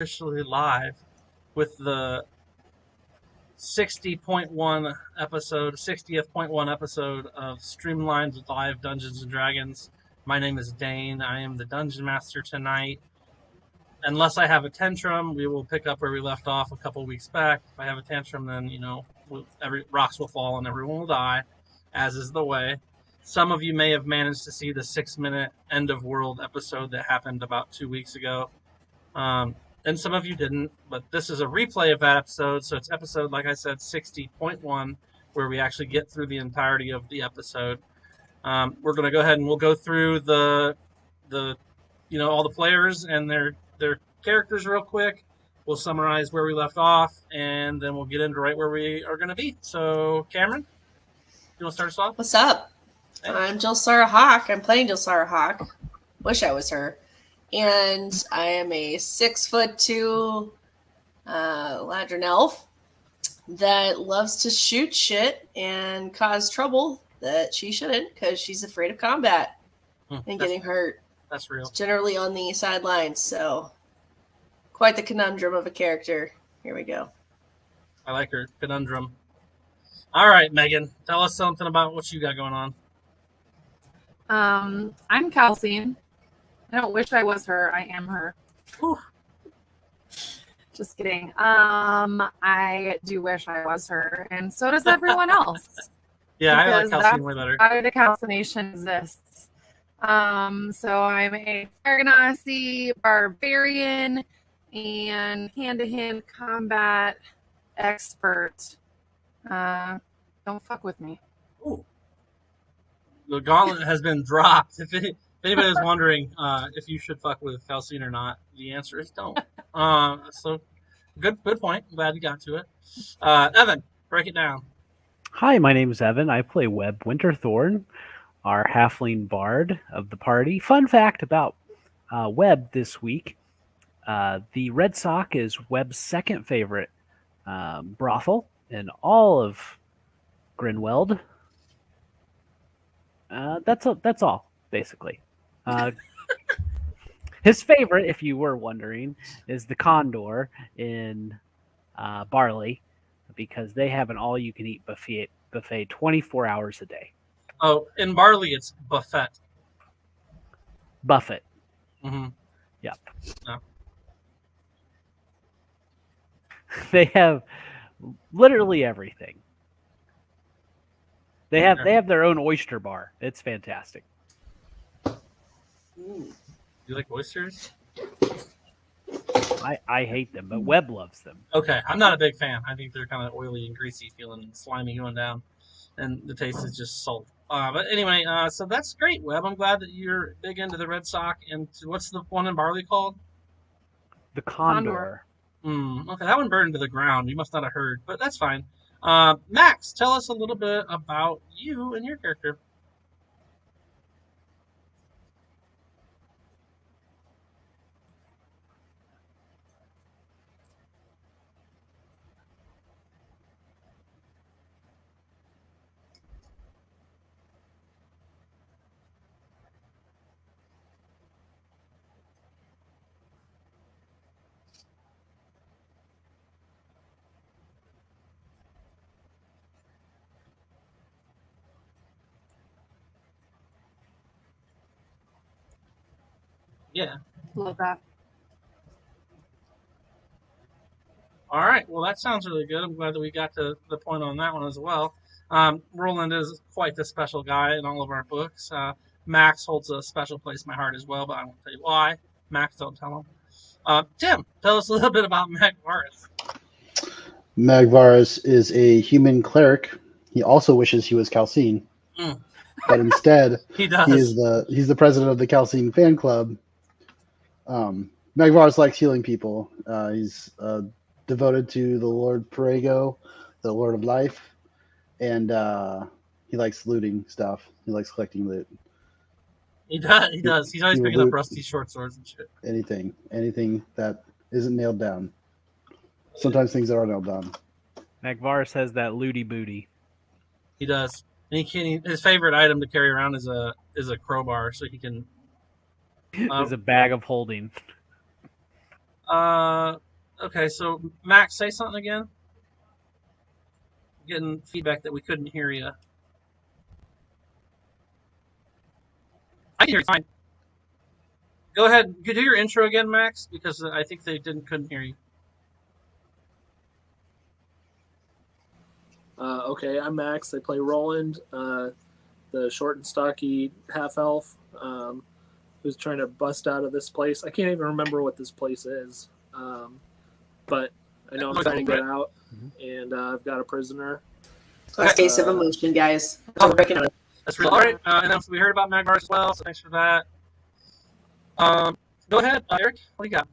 officially live with the 60th.1 episode of Streamlined Live Dungeons and Dragons. My name is Dane. I am the Dungeon Master tonight. Unless I have a tantrum, we will pick up where we left off a couple weeks back. If I have a tantrum, then every rocks will fall and everyone will die, as is the way. Some of you may have managed to see the 6-minute end of world episode that happened about 2 weeks ago. And some of you didn't, but this is a replay of that episode. So it's episode, like I said, 60.1, where we actually get through the entirety of the episode. We're going to go ahead and we'll go through the all the players and their characters real quick. We'll summarize where we left off, and then we'll get into right where we are going to be. So, Cameron, you want to start us off? What's up? Hey. I'm Jilsara Hawk. I'm playing Jilsara Hawk. Wish I was her. And I am a 6'2" Ladrin elf that loves to shoot shit and cause trouble that she shouldn't because she's afraid of combat and getting hurt. That's real. It's generally on the sidelines, so quite the conundrum of a character. Here we go. I like her conundrum. All right, Megan, tell us something about what you got going on. I'm Calcine. I don't wish I was her. I am her. Whew. Just kidding. I do wish I was her, and so does everyone else. Yeah, I like Calcine way better. Why the calcination exists. So I'm a Fire Ganassi barbarian and hand-to-hand combat expert. Don't fuck with me. Ooh. The gauntlet has been dropped. If anybody's wondering if you should fuck with Calcine or not, the answer is don't. So good point. I'm glad you got to it. Evan, break it down. Hi, my name is Evan. I play Webb Winterthorn, our halfling bard of the party. Fun fact about Webb this week: the Red Sock is Webb's second favorite brothel in all of Grinweld. That's all, basically. His favorite, if you were wondering, is the Condor in Barley, because they have an all-you-can-eat buffet 24 hours a day. Oh, in Barley, it's buffet. Buffet. Mm-hmm. Yep. No. They have literally everything. They have their own oyster bar. It's fantastic. Ooh. You like oysters? I hate them, but Webb loves them. Okay, I'm not a big fan. I think they're kind of oily and greasy feeling and slimy going down. And the taste is just salt. But anyway, so that's great, Webb. I'm glad that you're big into the Red Sock. And what's the one in Barley called? The Condor. Okay, that one burned to the ground. You must not have heard, but that's fine. Max, tell us a little bit about you and your character. Yeah. Love that. All right. Well, that sounds really good. I'm glad that we got to the point on that one as well. Roland is quite the special guy in all of our books. Max holds a special place in my heart as well, but I won't tell you why. Max, don't tell him. Tim, tell us a little bit about Magvarus. Magvarus is a human cleric. He also wishes he was Calcine, but instead he does. He's the president of the Calcine fan club. Magvarus likes healing people. He's devoted to the Lord Perego, the Lord of Life, and he likes looting stuff. He likes collecting loot. He does. He's always picking up rusty short swords and shit. Anything that isn't nailed down. Sometimes things are nailed down. Magvarus has that looty booty. He does. And his favorite item to carry around is a crowbar, so he can Is a bag of holding. Okay, so Max, say something again. Getting feedback that we couldn't hear you. I can hear you fine. Go ahead. You do your intro again, Max, because I think they couldn't hear you. Okay, I'm Max. I play Roland, the short and stocky half elf who's trying to bust out of this place. I can't even remember what this place is, but I know I'm trying to get out, and I've got a prisoner. Case of emotion, guys. That's real. All right, and then we heard about Magmar as well, so thanks for that. Go ahead, Eric. What do you got?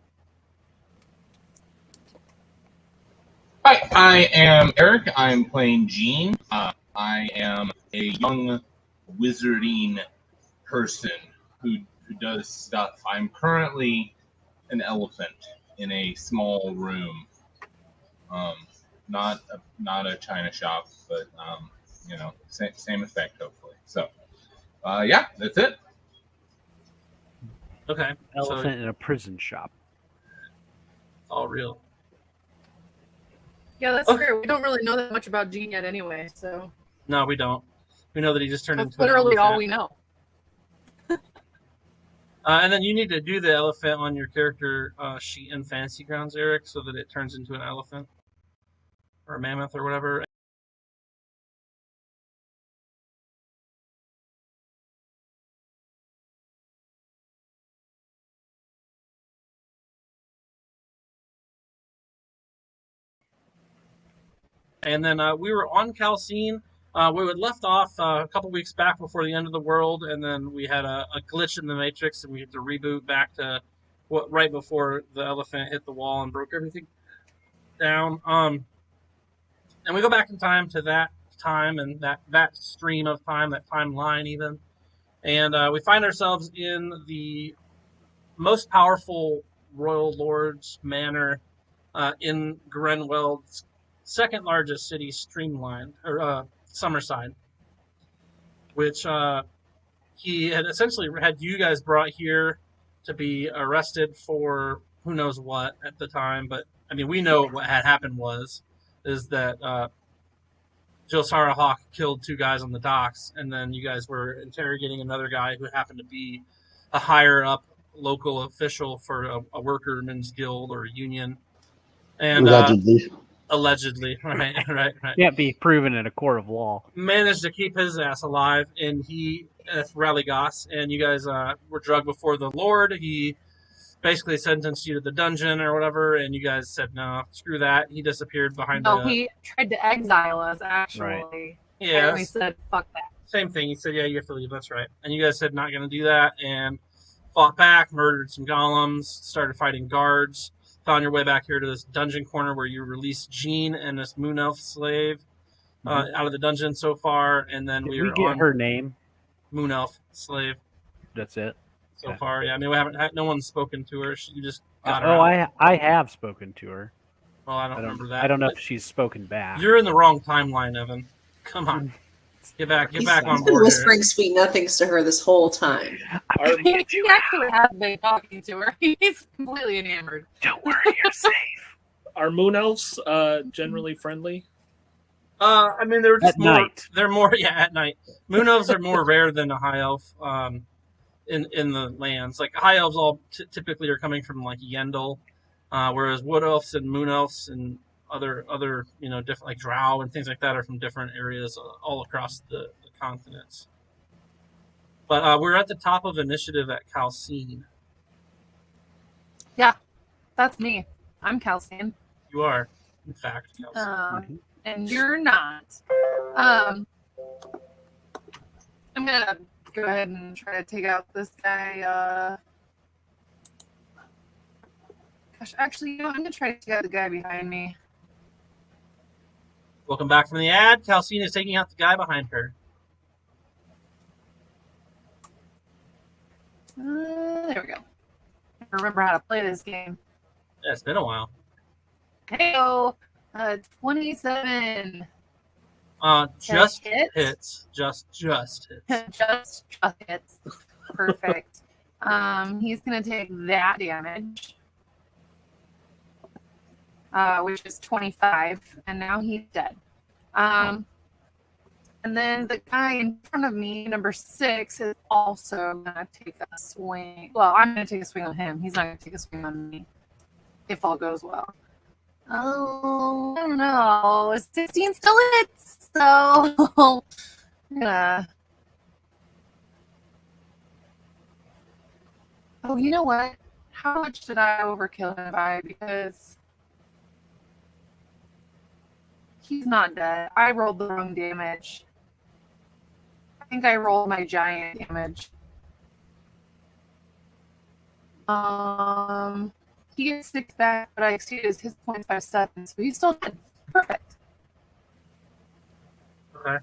Hi, I am Eric. I'm playing Gene. I am a young wizarding person who does stuff. I'm currently an elephant in a small room. Not a china shop, but same effect hopefully. So, yeah, that's it. Okay. Elephant in a prison shop. All real. Yeah, that's fair. We don't really know that much about Gene yet anyway, so. No, we don't. We know that he just turned That's into an literally elephant. all we know. And then you need to do the elephant on your character sheet in Fantasy Grounds, Eric, so that it turns into an elephant. Or a mammoth or whatever. And then we were on Calcine. We had left off a couple weeks back before the end of the world, and then we had a glitch in the Matrix, and we had to reboot back to right before the elephant hit the wall and broke everything down. And we go back in time to that time and that stream of time, that timeline even, and we find ourselves in the most powerful royal lord's manor in Grenweld's second largest city, Streamlined, or Summerside, which he had essentially had you guys brought here to be arrested for who knows what at the time. But I mean, we know what had happened is that Josara Hawk killed 2 guys on the docks, and then you guys were interrogating another guy who happened to be a higher up local official for a workmen's guild or union. And allegedly, right. Can't be proven in a court of law. Managed to keep his ass alive, and he Rallygoss, and you guys were drugged before the Lord. He basically sentenced you to the dungeon or whatever, and you guys said no, screw that. He disappeared behind. No, he tried to exile us. Actually, right. Yeah, and we said fuck that. Same thing. He said, yeah, you have to leave. That's right. And you guys said not going to do that, and fought back, murdered some golems, started fighting guards. Found your way back here to this dungeon corner where you released Jean and this moon elf slave out of the dungeon so far, and then we get on her name. Moon elf slave. That's it. So far, yeah. I mean, we haven't had no one's spoken to her. You just got her. I have spoken to her. Well, I don't remember that. I don't know if she's spoken back. You're in the wrong timeline, Evan. Come on. Get back on board. He's been whispering sweet nothings to her this whole time. He actually has been talking to her. He's completely enamored. Don't worry, you're safe. Are moon elves generally friendly? I mean, they're just at night. They're more, at night. Moon elves are more rare than a high elf in the lands. Like high elves all typically are coming from like Yendel, whereas wood elves and moon elves and other different like drow and things like that are from different areas all across the continents. But we're at the top of initiative at Calcine. Yeah, that's me. I'm Calcine. You are, in fact, Calcine. And you're not. I'm gonna go ahead and try to take out this guy. Gosh, actually, I'm gonna try to take out the guy behind me. Welcome back from the ad. Calcine is taking out the guy behind her. There we go. I remember how to play this game. Yeah, it's been a while. Heyo, 27. Just hits? hits. Just hits. just hits. Perfect. He's gonna take that damage. which is 25, and now he's dead. And then the guy in front of me, number 6, is also gonna take a swing. Well, I'm gonna take a swing on him. He's not gonna take a swing on me, if all goes well. Oh, I don't know. 16 still hits, so yeah. Oh, you know what? How much did I overkill him by? Because he's not dead. I rolled the wrong damage. I think I rolled my giant damage. He gets 6 back, but I exceeded his points by 7, so he's still dead. Perfect. Okay.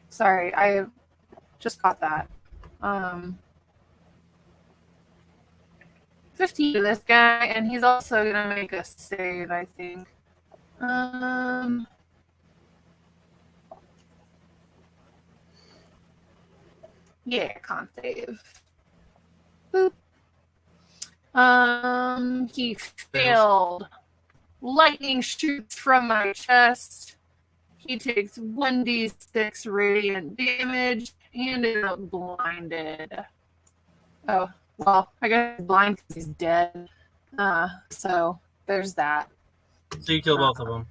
Sorry, I just got that. 15 to this guy, and he's also gonna make a save, I think. Yeah, con save. Boop. He failed. Lightning shoots from my chest. He takes 1d6 radiant damage and is blinded. Oh, well, I guess he's blind because he's dead. So there's that. So you kill both of them.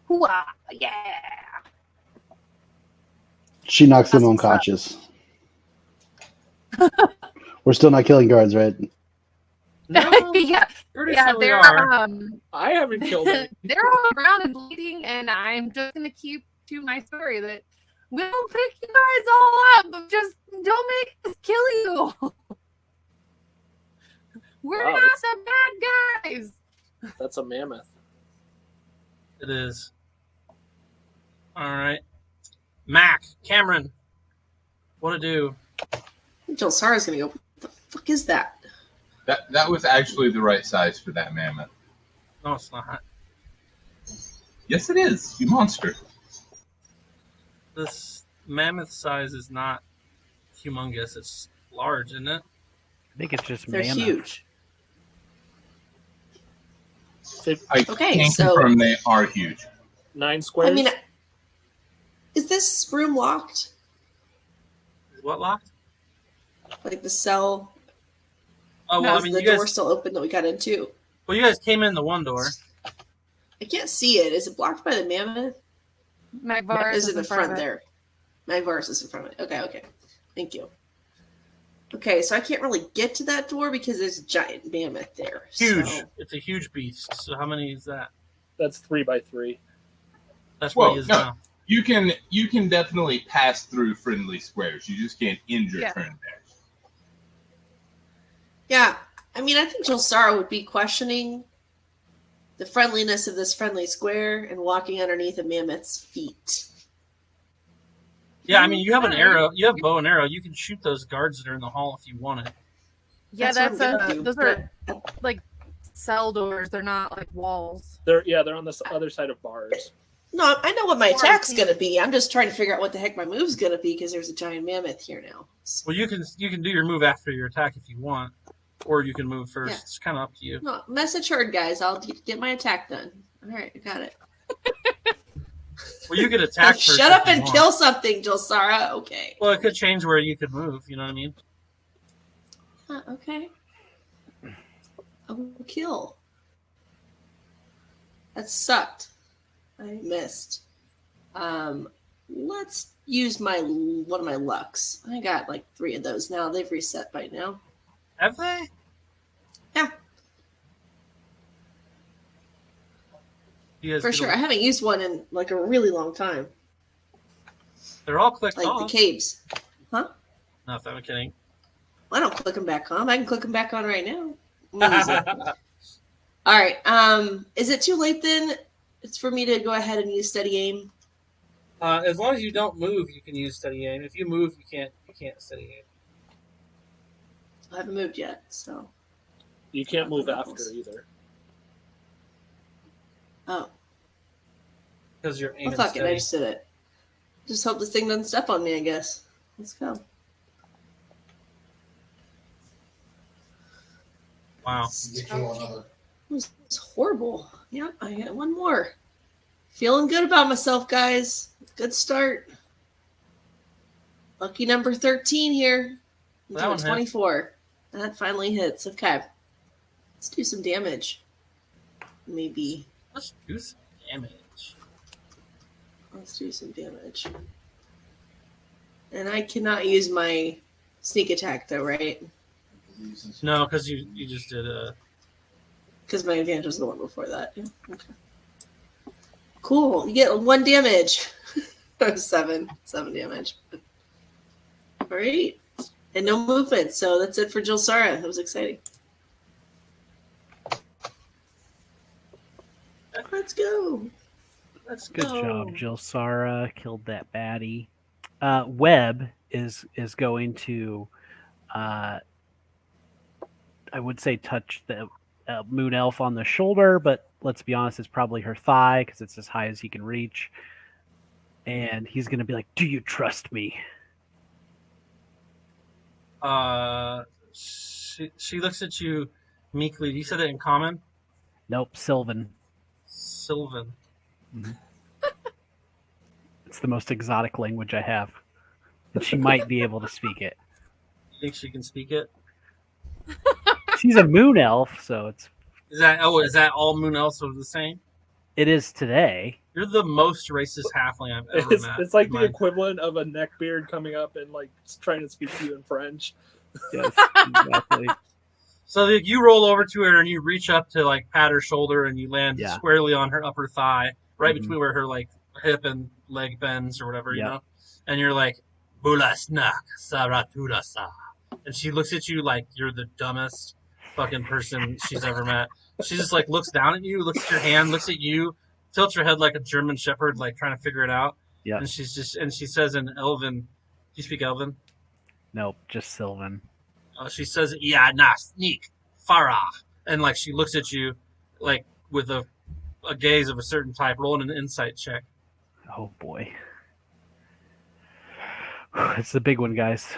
Hooah! Yeah! She knocks him That's what's up. unconscious. We're still not killing guards, right? No, yeah, pretty yeah, sure we they're are. I haven't killed it. they're on the ground and bleeding, and I'm just gonna keep to my story that we'll pick you guys all up, but just don't make us kill you. We're Wow, not the bad guys. That's a mammoth. It is. All right. Mac, Cameron, what to do? Jelsara's gonna go, what the fuck is that? That was actually the right size for that mammoth. No, it's not. Yes, it is. You monster. This mammoth size is not humongous. It's large, isn't it? I think it's just They're mammoth. huge. I Okay, can so- confirm they are huge. 9 squares. I mean, is this room locked? Is what locked? Like the cell? Oh well, Is I mean, the you door guys. still open that we got into? Well, you guys came in the one door. I can't see it. Is it blocked by the mammoth? Magvarus Is it in the of front it. there? Magvarus is in front of it. Okay. Thank you. Okay, so I can't really get to that door because there's a giant mammoth there. Huge. So- It's a huge beast. So how many is that? That's 3 by 3. That's what Well, he is no. now. You can definitely pass through friendly squares. You just can't injure Yeah. turn bears. Yeah, I mean, I think Jelsara would be questioning the friendliness of this friendly square and walking underneath a mammoth's feet. Yeah, I mean, you have an arrow. You have bow and arrow. You can shoot those guards that are in the hall if you want it. Yeah, That's what I'm gonna do, those are like cell doors. They're not like walls. They're on the other side of bars. No, I know what my Or attack's can- going to be. I'm just trying to figure out what the heck my move's going to be because there's a giant mammoth here now. Well, you can do your move after your attack if you want, or you can move first. Yeah. It's kind of up to you. No, message heard, guys. I'll get my attack done. All right, I got it. Well, you could attack first. Shut if up you and want. kill something, Jelsara. Okay. Well, it could change where you could move. You know what I mean? Okay. I will kill. That sucked. I missed. Let's use one of my lucks. I got like 3 of those now. They've reset by now. Have they? Yeah, You guys for get sure. a- I haven't used one in like a really long time. They're all clicked Like the off. caves. No, I'm kidding. I don't click them back on. I can click them back on right now. I'm gonna use it. All right. Is it too late then? It's for me to go ahead and use steady aim. As long as you don't move, you can use steady aim. If you move, you can't steady aim. I haven't moved yet, so. You can't move after either. Oh, Because you're well, aiming fuck it. I steady. just did it. Just hope this thing doesn't step on me, I guess. Let's go. Wow. It was horrible. Yeah, I got one more. Feeling good about myself, guys. Good start. Lucky number 13 here. That one 24. That finally hits. Okay. Let's do some damage. Maybe. Let's do some damage. Let's do some damage. And I cannot use my sneak attack, though, right? No, because you just did a... Because my advantage was the one before that. Yeah. Okay. Cool. You get 1 damage. 7 damage. All right. And no movement. So that's it for Jilsara. It was exciting. Let's go. Let's Good go. job, Jilsara. Killed that baddie. Webb is going to, I would say, touch the moon elf on the shoulder, but let's be honest, it's probably her thigh because it's as high as he can reach. And he's going to be like, "Do you trust me?" She looks at you meekly. You said it in common? Nope, Sylvan. Sylvan. Mm-hmm. It's the most exotic language I have. And she might be able to speak it. You think she can speak it? She's a moon elf, so it's... Is that all moon elves are the same? It is today. You're the most racist halfling I've ever met. It's like the equivalent of a neckbeard coming up and like trying to speak to you in French. Yes, exactly. So you roll over to her and you reach up to like pat her shoulder and you land squarely on her upper thigh, right between where her like hip and leg bends or whatever, you know. And you're like, "Bulasnak Saraturasa," and she looks at you like you're the dumbest fucking person she's ever met. She just like looks down at you, looks at your hand, looks at you, tilts her head like a German shepherd, like trying to figure it out. Yeah. And she says in Elven, do you speak Elven? Nope, just Sylvan. She says, "Yeah, nah, sneak, farah," and like she looks at you, like with a gaze of a certain type. Rolling an insight check. Oh boy, it's the big one, guys.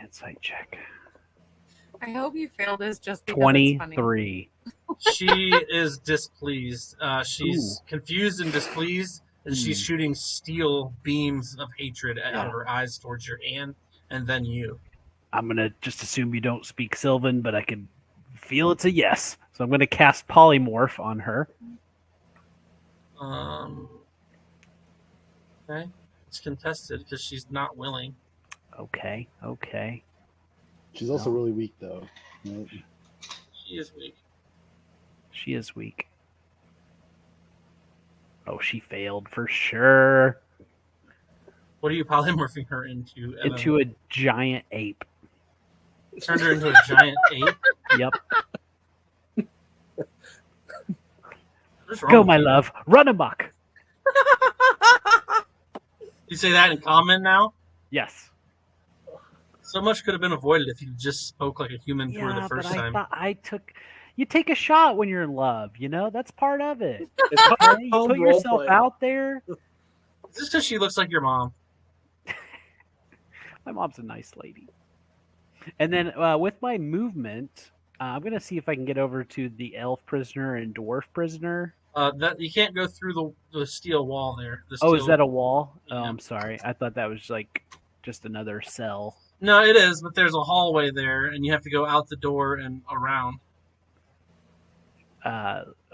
Insight check. I hope you failed this just because 23. She is displeased. She's confused and displeased, and she's shooting steel beams of hatred out of her eyes towards your hand, and then you. I'm going to just assume you don't speak Sylvan, but I can feel it's a yes. So I'm going to cast Polymorph on her. Okay. It's contested because she's not willing. Okay. She's also really weak, though. Right? She is weak. She is weak. Oh, she failed for sure. What are you polymorphing her into? Into a giant ape. Turned her into a giant ape? Yep. Go, my love. Run amok. You say that in common now? Yes. So much could have been avoided if you just spoke like a human to her the first time. You take a shot when you're in love, you know? That's part of it. You put yourself out there. Just because she looks like your mom. My mom's a nice lady. And then with my movement, I'm going to see if I can get over to the elf prisoner and dwarf prisoner. That you can't go through the steel wall there. Is that a wall? Yeah. Oh, I'm sorry. I thought that was like just another cell. No, it is, but there's a hallway there, and you have to go out the door and around.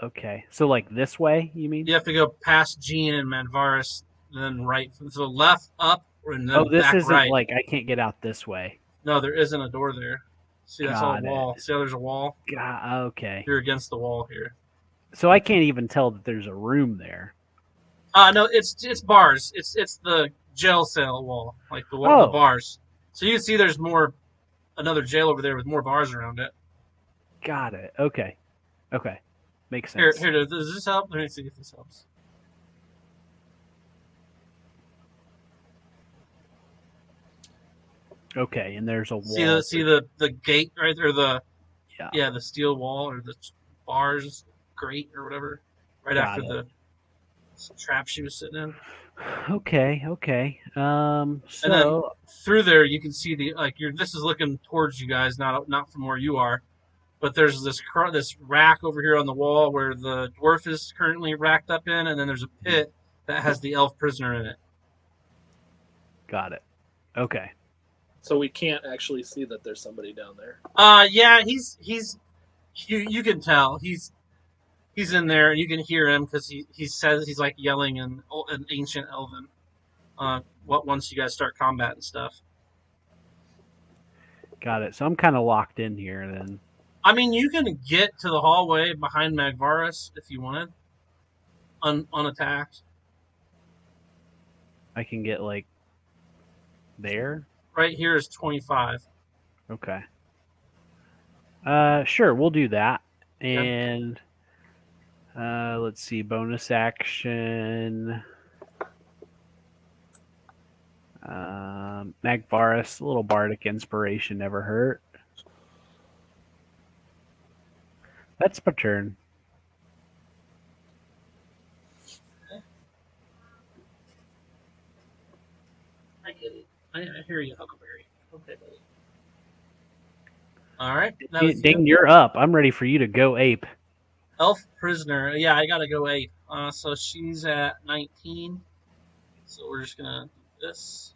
Okay. So like this way, you mean? You have to go past Jean and Manvaris, then right. So left, up, and then this back isn't right. Like I can't get out this way. No, there isn't a door there. See, that's all wall. See how there's a wall? Okay. You're against the wall here. So I can't even tell that there's a room there. No, it's bars. It's the jail cell wall, like the bars. So you can see there's another jail over there with more bars around it. Got it. Okay. Makes sense. Here, does this help? Let me see if this helps. Okay, and there's a wall. See the gate right there, the steel wall or the bars grate or whatever, right after the trap she was sitting in. Okay. And then through there you can see this is looking towards you guys, not from where you are. But there's this rack over here on the wall where the dwarf is currently racked up in, and then there's a pit that has the elf prisoner in it. Got it. Okay. So we can't actually see that there's somebody down there. Yeah, he's you can tell he's in there, and you can hear him because he says he's like yelling in an ancient elven. Once you guys start combat and stuff. Got it. So I'm kind of locked in here then. I mean, you can get to the hallway behind Magvaris if you wanted, unattacked. I can get like there. Right here is 25. Okay. Sure, we'll do that. And let's see, bonus action. Magvaris, a little bardic inspiration never hurt. That's my turn. I get it. I hear you, Huckleberry. Okay, buddy. All right. Dane, you're up. I'm ready for you to go ape. Elf prisoner. Yeah, I gotta go 8. So she's at 19. So we're just gonna do this.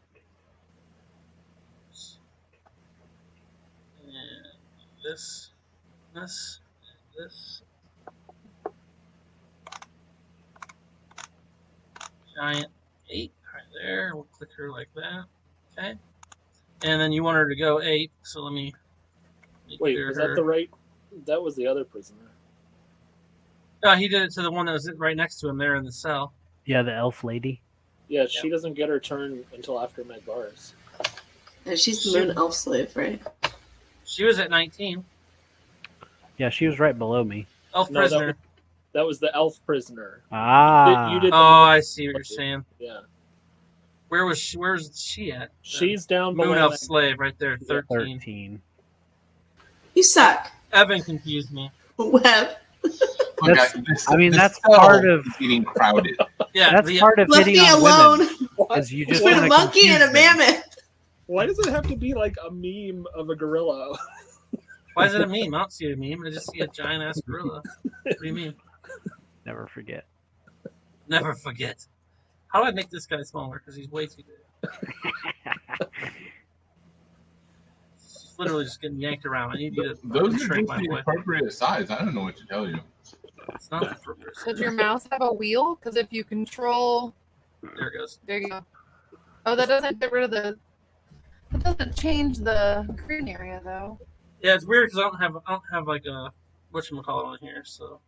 And this. This. And this. Giant 8 right there. We'll click her like that. Okay. And then you want her to go 8, so let me Wait, was that the right? That was the other prisoner. He did it to the one that was right next to him there in the cell. Yeah, the elf lady. Yeah, she doesn't get her turn until after Magvaris. And she's the moon elf slave, right? She was at 19. Yeah, she was right below me. Elf No, prisoner. That was the elf prisoner. Ah. You did Oh, I see what you're saying. Yeah. Where's she at? She's down Moon below elf Mag- slave right there, 13. 13. You suck. Evan confused me. Web. That's- This- I mean, this that's cell part of- is getting crowded. Yeah, That's part of Left hitting me on alone. women. Is you just With a wanna monkey and a confuse them. mammoth. Why does it have to be like a meme of a gorilla? Why is it a meme? I don't see a meme. I just see a giant ass gorilla. What do you mean? Never forget. Never forget. How do I make this guy smaller? Because he's way too big. He's literally just getting yanked around. I need you to Those are shrink just my the boy. appropriate size. I don't know what to tell you. It's not appropriate. Does your mouse have a wheel? Because if you control, There it goes. there you go. Oh, that doesn't get rid of the. That doesn't change the green area though. Yeah, it's weird because I don't have like a whatchamacallit on here. So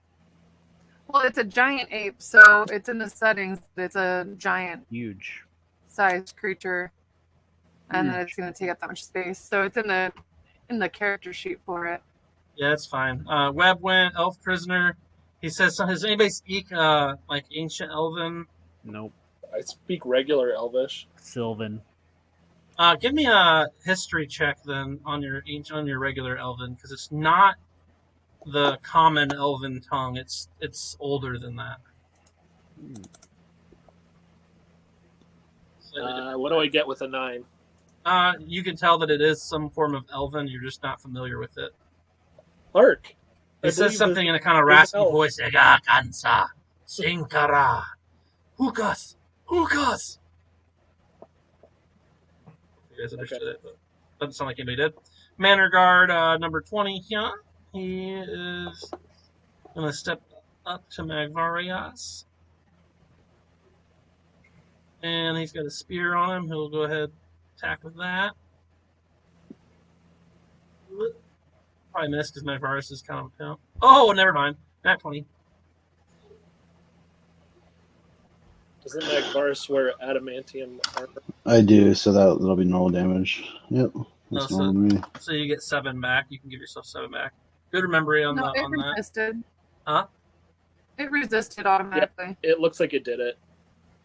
Well, it's a giant ape, so it's in the settings. It's a giant Huge. sized creature, and then it's going to take up that much space. So it's in the character sheet for it. yeah, it's fine. Webb went elf prisoner. He says, so does anybody speak like ancient elven? Nope. I speak regular Elvish. Sylvan. Give me a history check then on your regular elven, because it's not the common elven tongue. It's older than that. Slightly different. What do I get with a 9? You can tell that it is some form of elven. You're just not familiar with it. Hark! He says something in a kind of raspy voice. Ega kansa, sinkara, hukas, hukas. You guys understood it, but doesn't sound like anybody did. Manor guard number 20 here. He is gonna step up to Magvarias, and he's got a spear on him. He'll go ahead attack with that. Probably missed because Magvarius is kind of a pimp. Oh, never mind. Nat 20. Doesn't Magvaris wear adamantium armor? I do, so that'll be normal damage. Yep. That's so- normal to me. So you get 7 back. You can give yourself 7 back. Good memory on, No, it on that. resisted. Huh? It resisted automatically. It looks like it did it.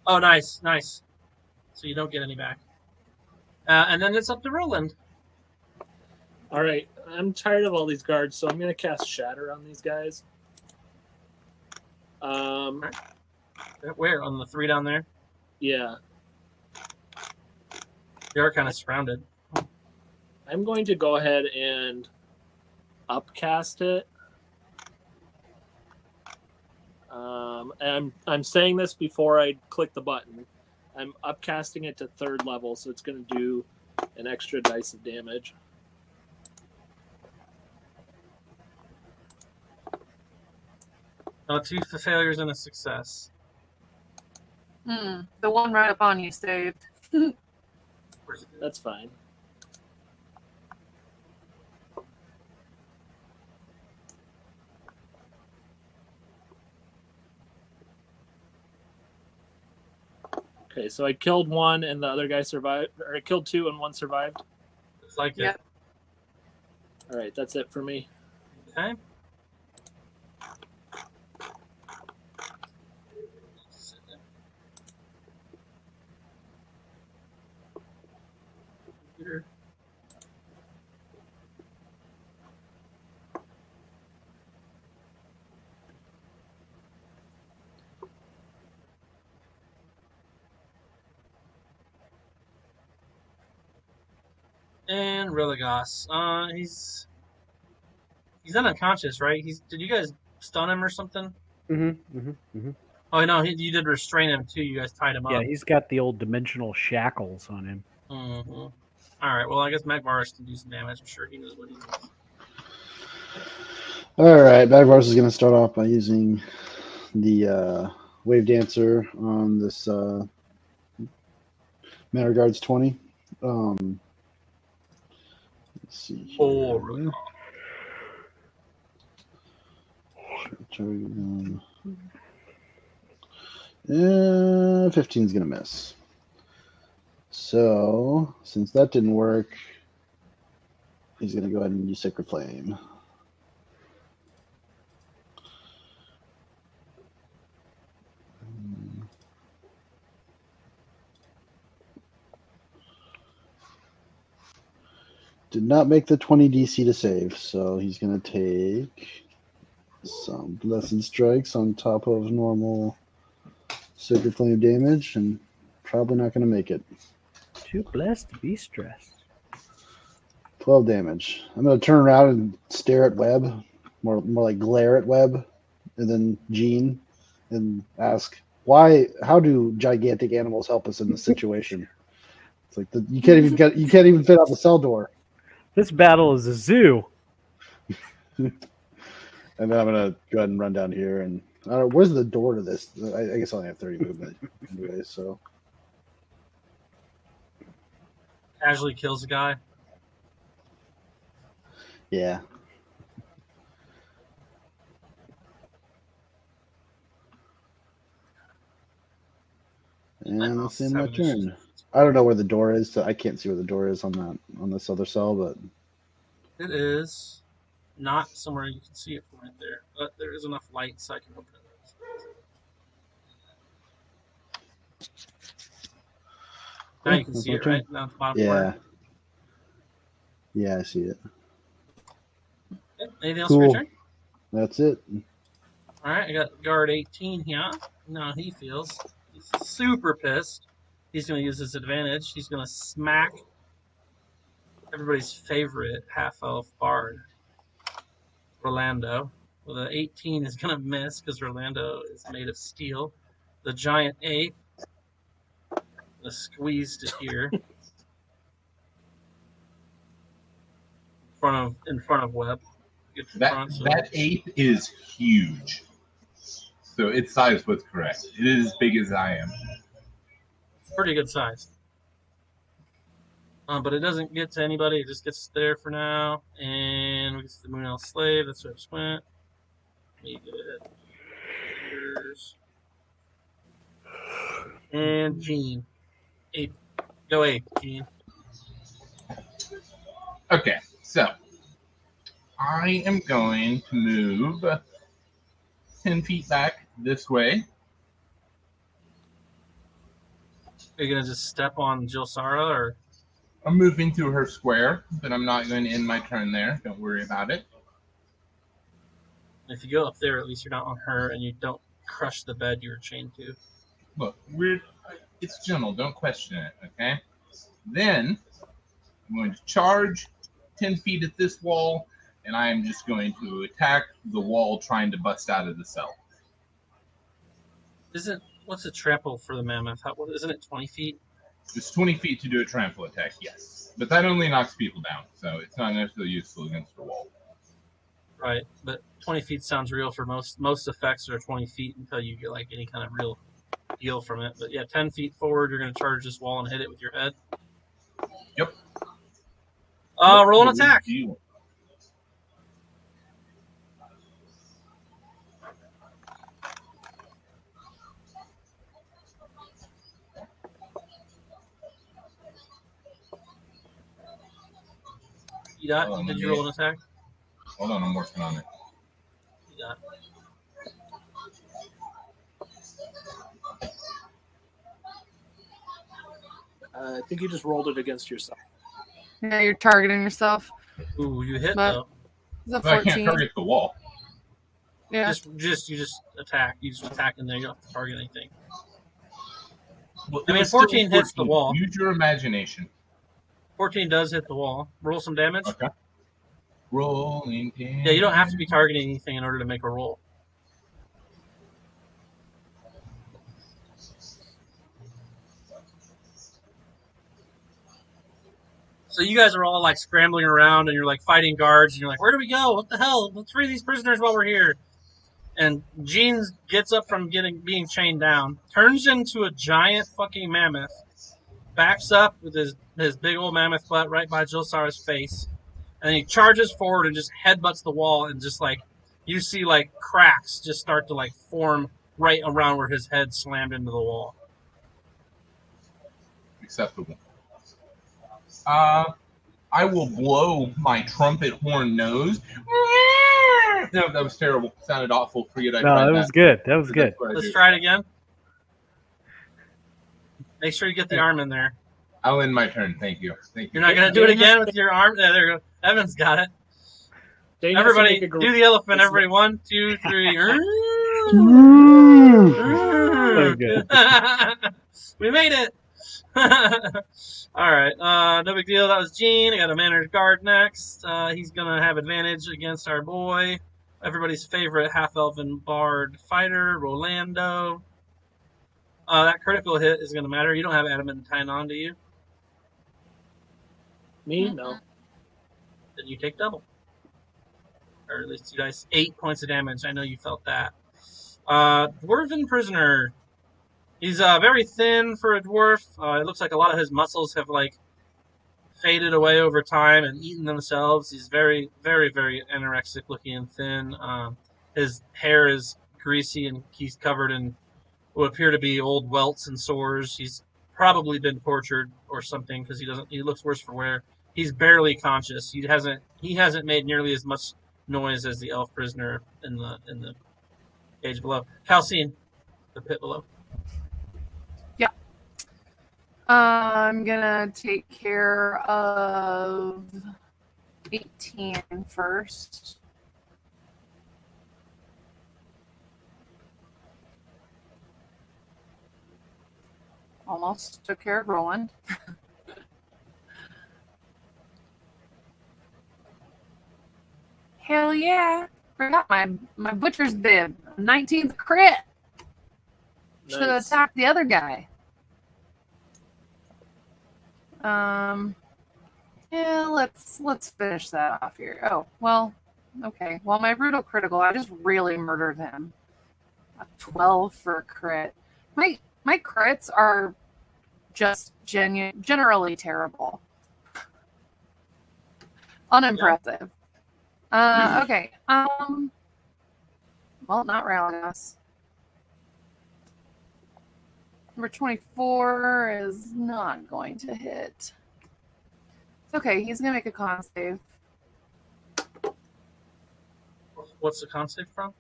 Oh, nice, nice. So you don't get any back. And then it's up to Roland. All right, I'm tired of all these guards, so I'm going to cast Shatter on these guys. Where? On the 3 down there? Yeah. They are kind of surrounded. I'm going to go ahead and upcast it. And I'm saying this before I click the button. I'm upcasting it to 3rd level, so it's going to do an extra dice of damage. Oh, 2 failures and a success. The one right up on you saved. That's fine. Okay, so I killed 1 and the other guy survived, or I killed 2 and 1 survived. Looks like Yep. it. All right, that's it for me. Okay. Here. And Religos. He's unconscious, right? Did you guys stun him or something? Oh no, you did restrain him too. You guys tied him up. Yeah, he's got the old dimensional shackles on him. All right. Well, I guess Magvarus can do some damage. I'm sure he knows what he does. All right, Magvarus is going to start off by using the Wave Dancer on this Manor Guards 20. Let's see here. Oh, really? 15 is going to miss. So, since that didn't work, he's going to go ahead and use Sacred Flame. Did not make the 20 DC to save, so he's going to take some Blessed Strikes on top of normal Sacred Flame damage, and probably not going to make it. Too blessed to be stressed. 12 damage. I'm going to turn around and stare at Webb, more like glare at Webb, and then Jean, and ask, how do gigantic animals help us in this situation? It's like you can't even fit out the cell door. This battle is a zoo. And then I'm gonna go ahead and run down here, and I don't know, where's the door to this? I guess I only have 30 movement anyway, so Casually kills a guy. yeah. And that's in my turn. I don't know where the door is, so I can't see where the door is on this other cell, but It is not somewhere you can see it from right there, but there is enough light so I can open it. Now you can see it, right? Down at the bottom. yeah. Yeah, I see it. Okay. Anything else for your turn? That's it. All right, I got guard 18 here. Now he's super pissed. He's going to use his advantage. He's going to smack everybody's favorite half-elf bard, Rolando. Well, the 18 is going to miss because Rolando is made of steel. The giant ape, the squeeze to here, in front of Webb. That ape is huge. So its size was correct. It is as big as I am. Pretty good size. But it doesn't get to anybody. It just gets there for now. And we get to the Moon Elf Slave. That's where I just went. We did. And Gene. Ape. Go Ape, Gene. Okay, so I am going to move 10 feet back this way. Are you going to just step on Jill Sara, or? I'm moving to her square, but I'm not going to end my turn there. Don't worry about it. If you go up there, at least you're not on her, and you don't crush the bed you were chained to. Look, it's gentle. Don't question it, okay? Then I'm going to charge 10 feet at this wall and I am just going to attack the wall trying to bust out of the cell. What's a trample for the mammoth? Isn't it 20 feet? It's 20 feet to do a trample attack, yes. But that only knocks people down, so it's not necessarily useful against the wall. Right, but 20 feet sounds real for most effects are 20 feet until you get like any kind of real deal from it. But yeah, 10 feet forward, you're going to charge this wall and hit it with your head. Yep. Roll an attack. You Did you roll an attack? Hold on, I'm working on it. You got I think you just rolled it against yourself. Yeah, you're targeting yourself. Ooh, you hit But- though. It's a But I can't 14. target the wall. Yeah. You just attack. You just attack in there. You don't have to target anything. Well, I mean, it's still 14 hits the 14. wall. Use your imagination. 14 does hit the wall. Roll some damage. Okay. Rolling damage. Yeah, you don't have to be targeting anything in order to make a roll. So you guys are all like scrambling around and you're like fighting guards and you're like, where do we go? What the hell? Let's free these prisoners while we're here. And Gene gets up from being chained down, turns into a giant fucking mammoth, backs up with his big old mammoth butt right by Jilsara's face, and then he charges forward and just headbutts the wall and just like you see like cracks just start to like form right around where his head slammed into the wall. Acceptable. I will blow my trumpet horn nose. No, that was terrible. Sounded awful. Forget I tried No, that was good. That was good. That's what I Let's do. try it again. Make sure you get the arm in there. I'll end my turn. Thank you. Thank you. You're not going to do it again with your arm? Yeah, there you go. Evan's got it. Dane has to Everybody, make a do the elephant. Everybody, 1, 2, 3. Very good. We made it. All right. No big deal. That was Gene. I got a Manor guard next. He's going to have advantage against our boy, everybody's favorite half-elven bard fighter, Rolando. That critical hit is going to matter. You don't have adamantine on, do you? Me? No. Then you take double. Or at least 2 dice. 8 points of damage. I know you felt that. Dwarven prisoner. He's very thin for a dwarf. It looks like a lot of his muscles have like faded away over time and eaten themselves. He's very, very, very anorexic looking and thin. His hair is greasy and he's covered in what appear to be old welts and sores. He's probably been tortured or something because he looks worse for wear. He's barely conscious. He hasn't made nearly as much noise as the elf prisoner in the cage below. Calcine, the pit below. I'm gonna take care of 18 first. Almost took care of Roland. Hell yeah! Forgot my butcher's bib. 19th crit. Should have Nice. attacked the other guy. Yeah, let's finish that off here. Oh, well, okay. Well, my brutal critical, I just really murdered him. A 12 for a crit. My crits are just generally terrible. Unimpressive. Okay. Well, not Ralligas. Number 24 is not going to hit. It's okay, he's going to make a con save. What's the con save from?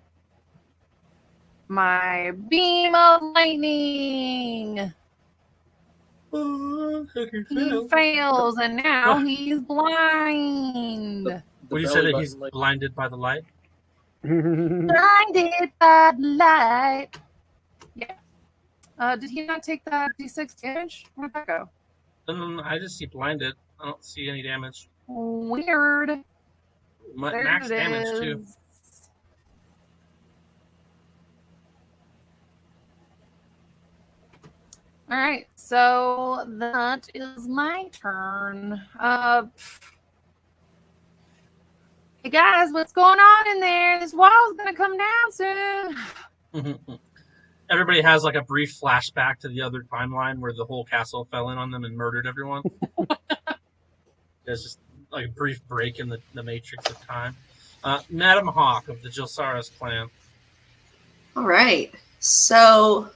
My beam of lightning! He fails, and now he's blind. Well, you said that he's blinded by the light? Blinded by the light. Yeah. Did he not take that D6 damage? Where'd that go? I just see blinded. I don't see any damage. Weird. There Max it damage is. too. All right, so that is my turn. Hey guys, what's going on in there? This wall's gonna come down soon. Everybody has like a brief flashback to the other timeline where the whole castle fell in on them and murdered everyone. There's just like a brief break in the matrix of time. Madam Hawk of the Jilsara's clan. All right. So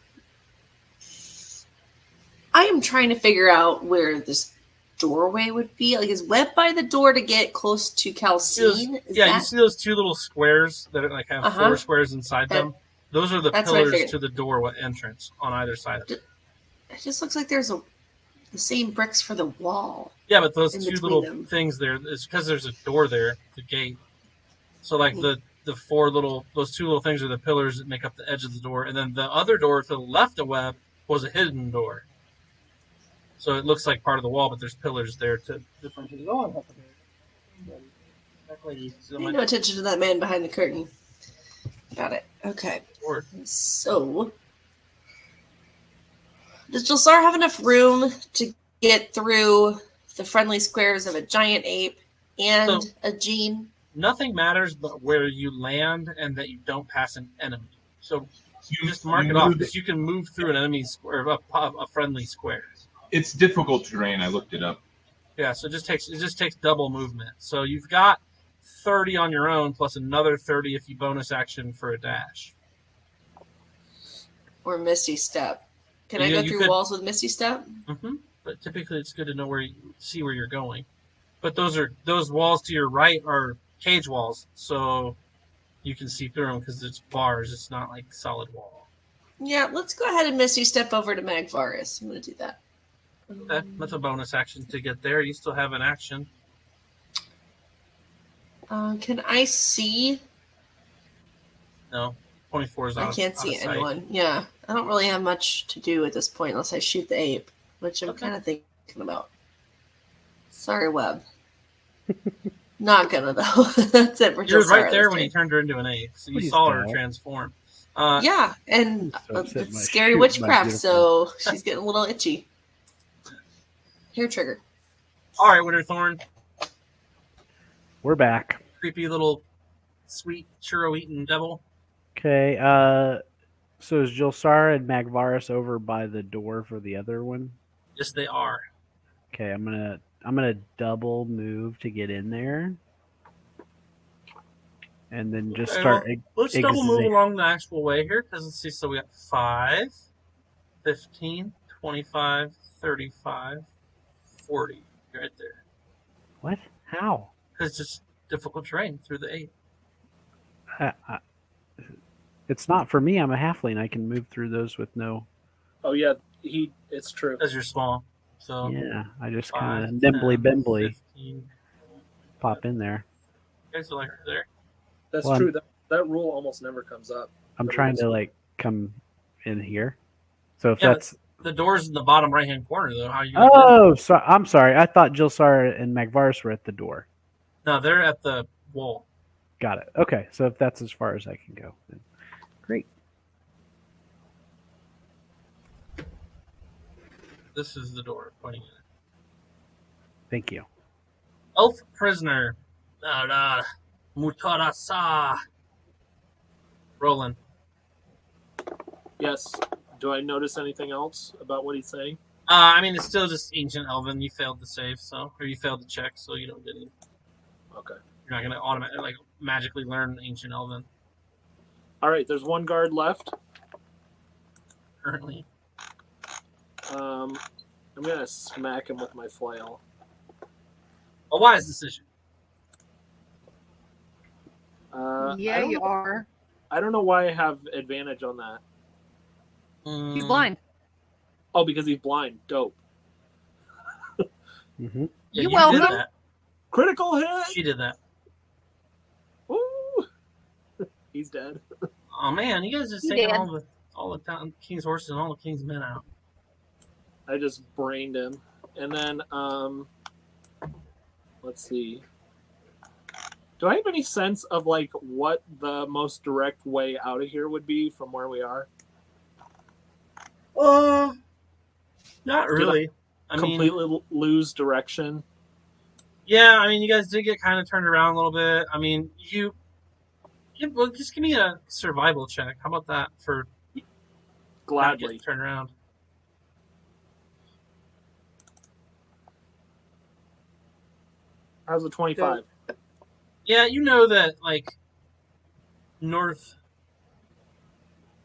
I am trying to figure out where this doorway would be. Like, is Webb by the door to get close to Calcine? You see those two little squares that like have four squares inside them? Those are the pillars to the door entrance on either side of it. It just looks like there's the same bricks for the wall. Yeah, but those two little things there, it's because there's a door there, the gate. So like the those two little things are the pillars that make up the edge of the door, and then the other door to the left of Webb was a hidden door. So it looks like part of the wall, but there's pillars there to differentiate. Pay no attention to that man behind the curtain. Got it. Okay. So, does Jilsar have enough room to get through the friendly squares of a giant ape and a gene? Nothing matters but where you land and that you don't pass an enemy. So you just mark it off because you can move through an enemy square, a friendly square. It's difficult terrain. I looked it up. Yeah, so it just takes double movement. So you've got 30 on your own plus another 30 if you bonus action for a dash. Or Misty Step. Can I go through walls with Misty Step? Mm-hmm. But typically it's good to know where you're going. But those walls to your right are cage walls, so you can see through them because it's bars. It's not like solid wall. Yeah, let's go ahead and Misty Step over to Magvaris. I'm going to do that. Okay, that's a bonus action to get there. You still have an action. Can I see? No, 24 is out. I can't see anyone. Yeah, I don't really have much to do at this point unless I shoot the ape, which I'm kind of thinking about. Sorry, Webb. Not gonna though. That's it for You're right there when he turned her into an ape, so you saw her transform. Yeah, and it's scary witchcraft, so she's getting a little itchy. Hair trigger. All right, Winterthorn. We're back. Creepy little sweet churro-eating devil. Okay, so is Jilsara and Magvaris over by the door for the other one? Yes, they are. Okay, I'm gonna double move to get in there, and then just start. Let's double move along the actual way here, because let's see. So we got 5, 15, 25, 35, 40, right there. What? How? Because it's just difficult terrain through the 8. It's not for me. I'm a halfling. I can move through those with no. Oh yeah, it's true. Because you're small. So yeah, I just kind of nimbly bimbly 15. pop in there. Okay, so like there. That's true. That rule almost never comes up. I'm trying to like come in here. So if that's the door's in the bottom right hand corner, though. How you? Oh, so I'm sorry. I thought Jilsara and Magvaris were at the door. No, they're at the wall. Got it. Okay, so if that's as far as I can go, then great. This is the door pointing in. Thank you. Elf prisoner. Mutarasa. Roland. Yes. Do I notice anything else about what he's saying? I mean, it's still just ancient elven. You failed to save, or you failed to check, so you don't get any. Okay. You're not going to automatically, magically learn ancient elven. All right, there's one guard left. Currently. I'm going to smack him with my flail. A wise decision. Yeah, you are. I don't know why I have advantage on that. He's blind. Oh, because he's blind. Dope. Mm-hmm. Yeah, You're welcome. Did that. Critical hit! She did that. Ooh! He's dead. Oh man, you guys just taking all the king's horses and all the king's men out. I just brained him. And then, let's see. Do I have any sense of like what the most direct way out of here would be from where we are? Not really. I mean, Completely lose direction. yeah, I mean, you guys did get kind of turned around a little bit. I mean, well, just give me a survival check. How about that for not Gladly. getting turned around? How's the 25? Yeah, you know that like north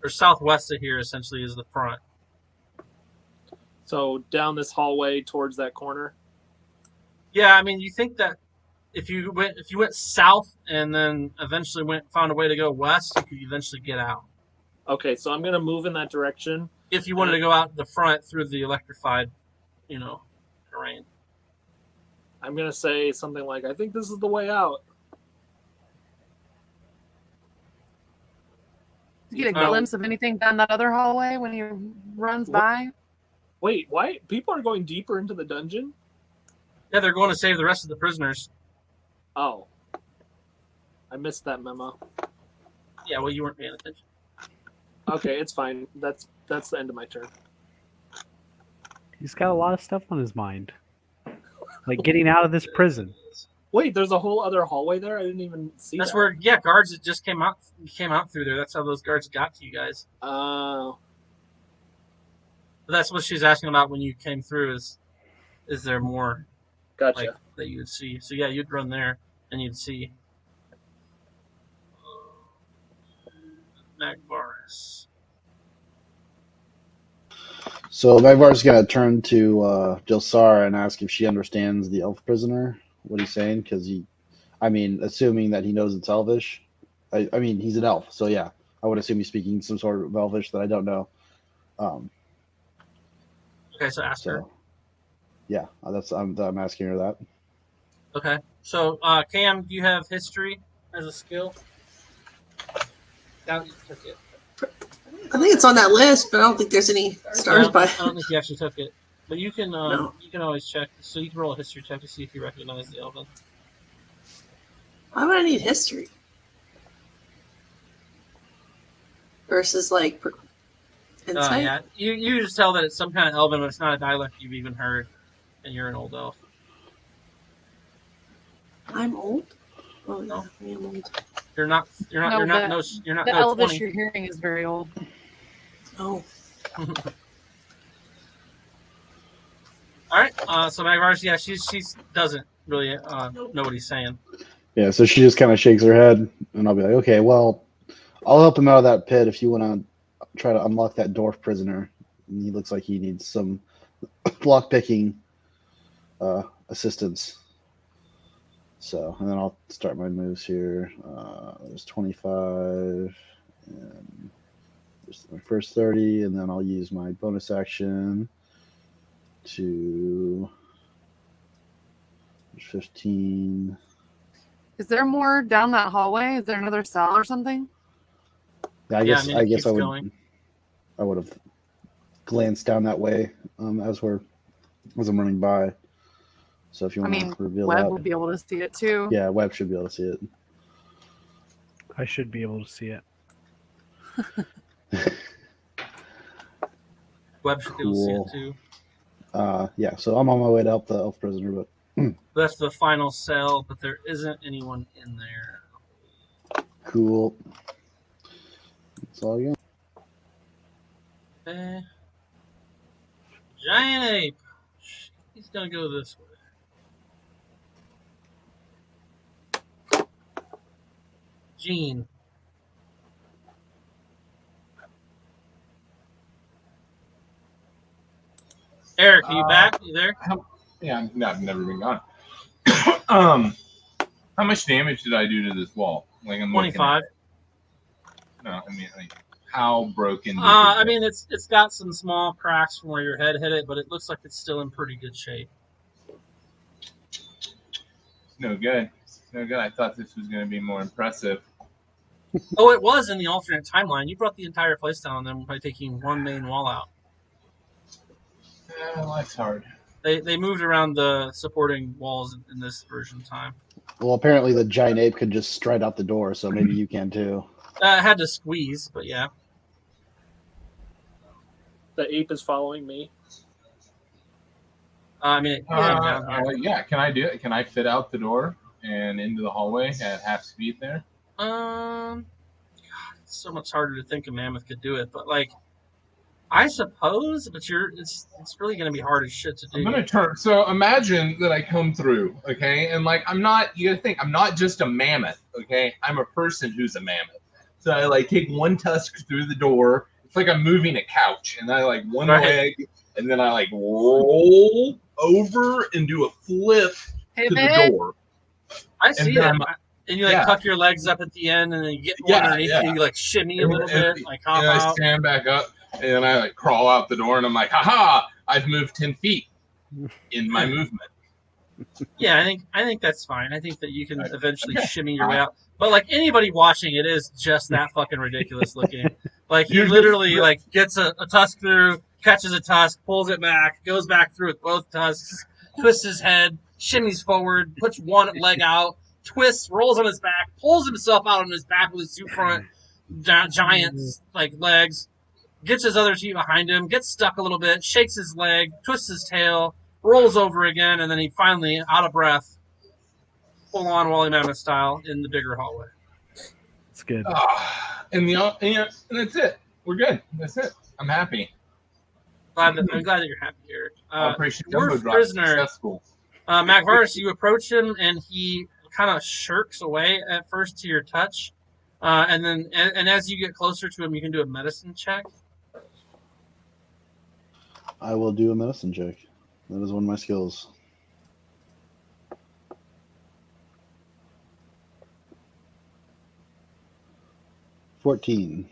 or southwest of here essentially is the front. So down this hallway towards that corner. Yeah, I mean, you think that if you went south and then eventually found a way to go west, you could eventually get out. Okay, so I'm gonna move in that direction. If you wanted to go out the front through the electrified, terrain. I'm gonna say something like, "I think this is the way out." Did you get a glimpse of anything down that other hallway when he runs by? Wait, why? People are going deeper into the dungeon? Yeah, they're going to save the rest of the prisoners. Oh. I missed that memo. Yeah, well, you weren't paying attention. Okay, it's fine. That's the end of my turn. He's got a lot of stuff on his mind. Like getting out of this prison. Wait, there's a whole other hallway there? I didn't even see That's that. where, guards that just came out through there. That's how those guards got to you guys. Oh. But that's what she's asking about when you came through is there more Gotcha. that you would see? So yeah, you'd run there and you'd see Magvaris. So Magvar's gonna turn to Jilsara and ask if she understands the elf prisoner. What he's saying, because assuming that he knows it's Elvish. I mean, he's an elf, so yeah, I would assume he's speaking some sort of Elvish that I don't know. Okay, so ask her. Yeah, I'm asking her that. Okay, so Cam, do you have history as a skill? Doubt you took it. I think it's on that list, but I don't think there's any stars by. I don't think you actually took it, but you can No. you can always check. So you can roll a history check to see if you recognize the Elven. Why would I need history? Versus like insight. Yeah, you just tell that it's some kind of Elven, but it's not a dialect you've even heard, and you're an old elf. I'm old. Oh no, I am old. You're not The no Elvish 20. you're hearing is very old. Oh, All right. So Magvaris, yeah, she doesn't really know what he's saying. Yeah, so she just kind of shakes her head, and I'll be like, okay, well, I'll help him out of that pit if you want to try to unlock that dwarf prisoner. And he looks like he needs some block picking assistance. So, and then I'll start my moves here. There's 25, and there's my first 30, and then I'll use my bonus action to 15. Is there more down that hallway? Is there another cell or something? Yeah, I guess keeps I would going. I would have glanced down that way as I'm running by. So if you want to reveal Webb that, will be able to see it too. yeah, Webb should be able to see it. I should be able to see it. Webb should be able to see it too. Yeah, so I'm on my way to help the elf prisoner, but That's the final cell, but there isn't anyone in there. cool. That's all I got. Okay. Giant ape. He's gonna go this way. Gene. Eric, are you back? You there? Yeah, I've never been gone. How much damage did I do to this wall? Like I'm looking at 25. it. No, I mean, like, how broken? I mean, it's got some small cracks from where your head hit it, but it looks like it's still in pretty good shape. No good. No good. I thought this was going to be more impressive. Oh, it was in the alternate timeline. You brought the entire place down on them by taking one main wall out. Life's hard. They moved around the supporting walls in this version of time. Well, apparently the giant ape could just stride out the door, so maybe you can too. I had to squeeze, but yeah. The ape is following me. I mean, it came down here. Yeah, can I do it? Can I fit out the door and into the hallway at half speed there? God, it's so much harder to think a mammoth could do it, but like, I suppose, but it's really going to be hard as shit to do. I'm gonna turn. So imagine that I come through, okay, and like I'm not. You gotta think I'm not just a mammoth, okay. I'm a person who's a mammoth. So I like take one tusk through the door. It's like I'm moving a couch, and I like one leg, and then I like roll over and do a flip to the door. I see that. And you like tuck your legs up at the end, and then you get one underneath you, like shimmy a little bit, like hop out. I stand back up, and then I like crawl out the door, and I'm like, "Ha! I've moved 10 feet in my movement." Yeah, I think that's fine. I think that you can eventually shimmy your way out. But like anybody watching, it is just that fucking ridiculous looking. Like he literally like gets a tusk through, catches a tusk, pulls it back, goes back through with both tusks, twists his head, shimmies forward, puts one leg out, twists, rolls on his back, pulls himself out on his back with his two front giant like legs, gets his other feet behind him, gets stuck a little bit, shakes his leg, twists his tail, rolls over again, and then he finally, out of breath, full on Wally Mammoth style in the bigger hallway. It's good. And that's it. We're good. That's it. I'm happy. I'm glad that you're happy, Eric. Operation Your Jumbo Drop prisoner, successful. Mac Varus, you approach him, and he kind of shirks away at first to your touch, and then as you get closer to him, you can do a medicine check. I will do a medicine check. That is one of my skills. $14.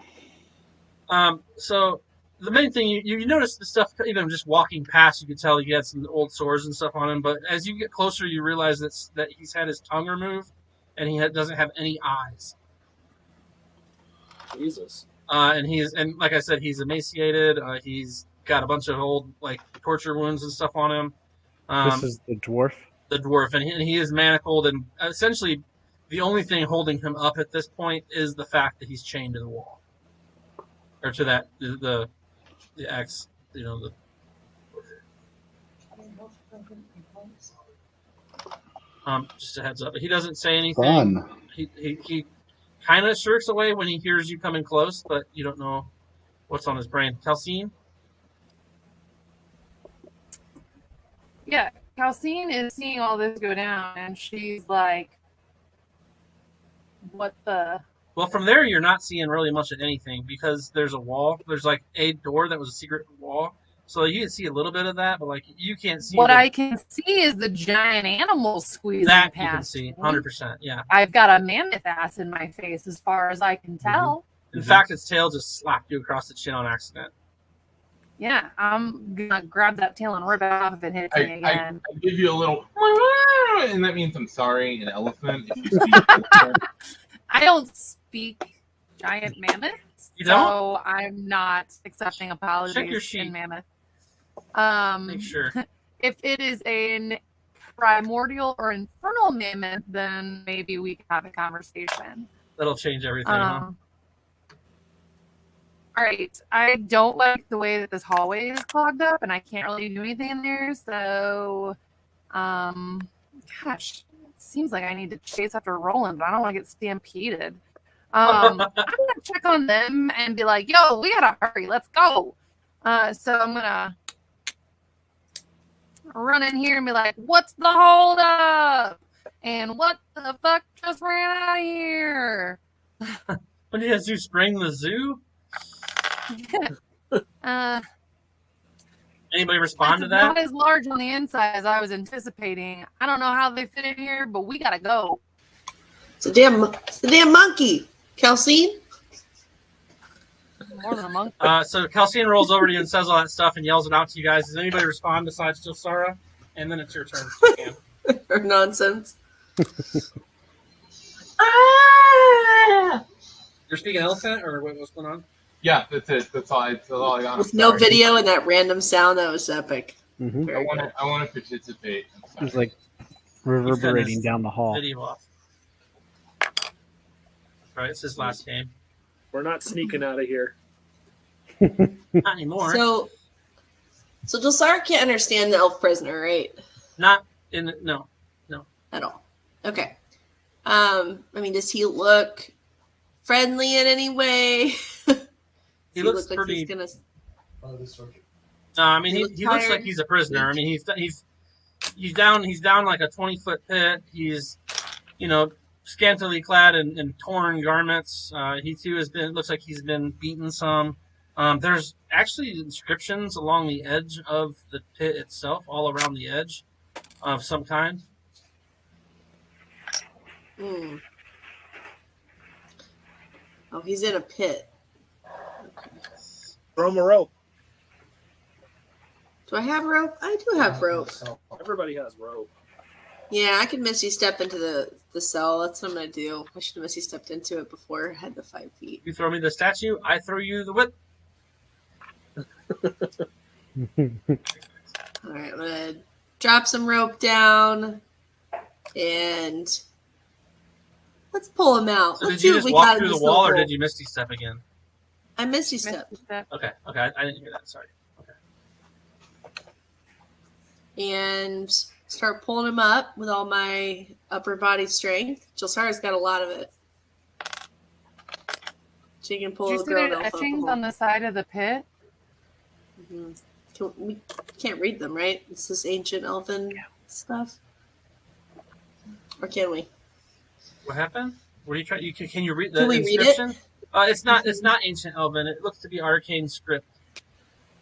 So the main thing you notice the stuff, even just walking past, you could tell he had some old sores and stuff on him. But as you get closer, you realize that he's had his tongue removed, and he doesn't have any eyes. Jesus. And like I said, he's emaciated. He's got a bunch of old like torture wounds and stuff on him. This is the dwarf. The dwarf, and he is manacled, and essentially the only thing holding him up at this point is the fact that he's chained to the wall, or to that the X, just a heads up. But he doesn't say anything. Fun. He kind of shirks away when he hears you coming close, but you don't know what's on his brain. Calcine? Yeah, Calcine is seeing all this go down, and she's like, what the? Well, from there, you're not seeing really much of anything because there's a wall. There's like a door that was a secret wall. So you can see a little bit of that, but like you can't see. What I can see is the giant animal squeezing that past. You can see, 100%. Yeah. I've got a mammoth ass in my face, as far as I can tell. In fact, its tail just slapped you across the chin on accident. Yeah, I'm gonna grab that tail and rip it off if it hits me again. I give you a little, and that means I'm sorry, an elephant. If you speak elephant. I don't speak giant mammoths, You don't? so I'm not accepting apologies Check your sheet. in mammoth. Make sure. If it is a primordial or infernal mammoth, then maybe we can have a conversation. That'll change everything, huh? All right. I don't like the way that this hallway is clogged up, and I can't really do anything in there. So, gosh, it seems like I need to chase after Roland, but I don't want to get stampeded. I'm gonna check on them and be like, "Yo, we gotta hurry. Let's go." So I'm gonna run in here and be like, "What's the hold up? And what the fuck just ran out of here?" When you guys do spring the zoo? Anybody respond to that? Not as large on the inside as I was anticipating. I don't know how they fit in here, but we gotta go. It's a damn monkey, Calcine. More than a monkey. So Calcine rolls over to you and says all that stuff and yells it out to you guys. Does anybody respond besides Josara? And then it's your turn. Or nonsense. You're speaking elephant, or what's going on? Yeah, that's it. That's all I got. With no video and that random sound, that was epic. Mm-hmm. I want to participate. It's like reverberating down the hall. Video off. All right, it's his last game. We're not sneaking out of here. Not anymore. So Dulsara can't understand the elf prisoner, right? Not in no. At all. Okay. I mean, does he look friendly in any way? He looks like pretty. he's gonna... I mean, he looks tired. like he's a prisoner. I mean, he's down like a 20-foot pit. He's, scantily clad in torn garments. He too looks like he's been beaten some. There's actually inscriptions along the edge of the pit itself, all around the edge of some kind. Oh, he's in a pit. Okay. Throw him a rope. Do I have rope? I do have rope. Everybody has rope. Yeah, I can Misty step into the cell. That's what I'm going to do. I should have Misty stepped into it before I had the 5 feet. You throw me the statue, I throw you the whip. All right, I'm going to drop some rope down and let's pull him out. So Let's did you see just what we walk got in through the this wall, little or hole. did you Misty step again? I Misty step. Okay, I didn't hear that. Sorry. Okay. And start pulling him up with all my upper body strength. Jelsara's got a lot of it. She can pull Did you the see grown the elf up. etchings on the side of the pit? We can't read them, right? It's this ancient elfin stuff. Or can we? What happened? What are you trying? Can you read the Can we read it? inscription? It's not ancient Elven. It looks to be arcane script.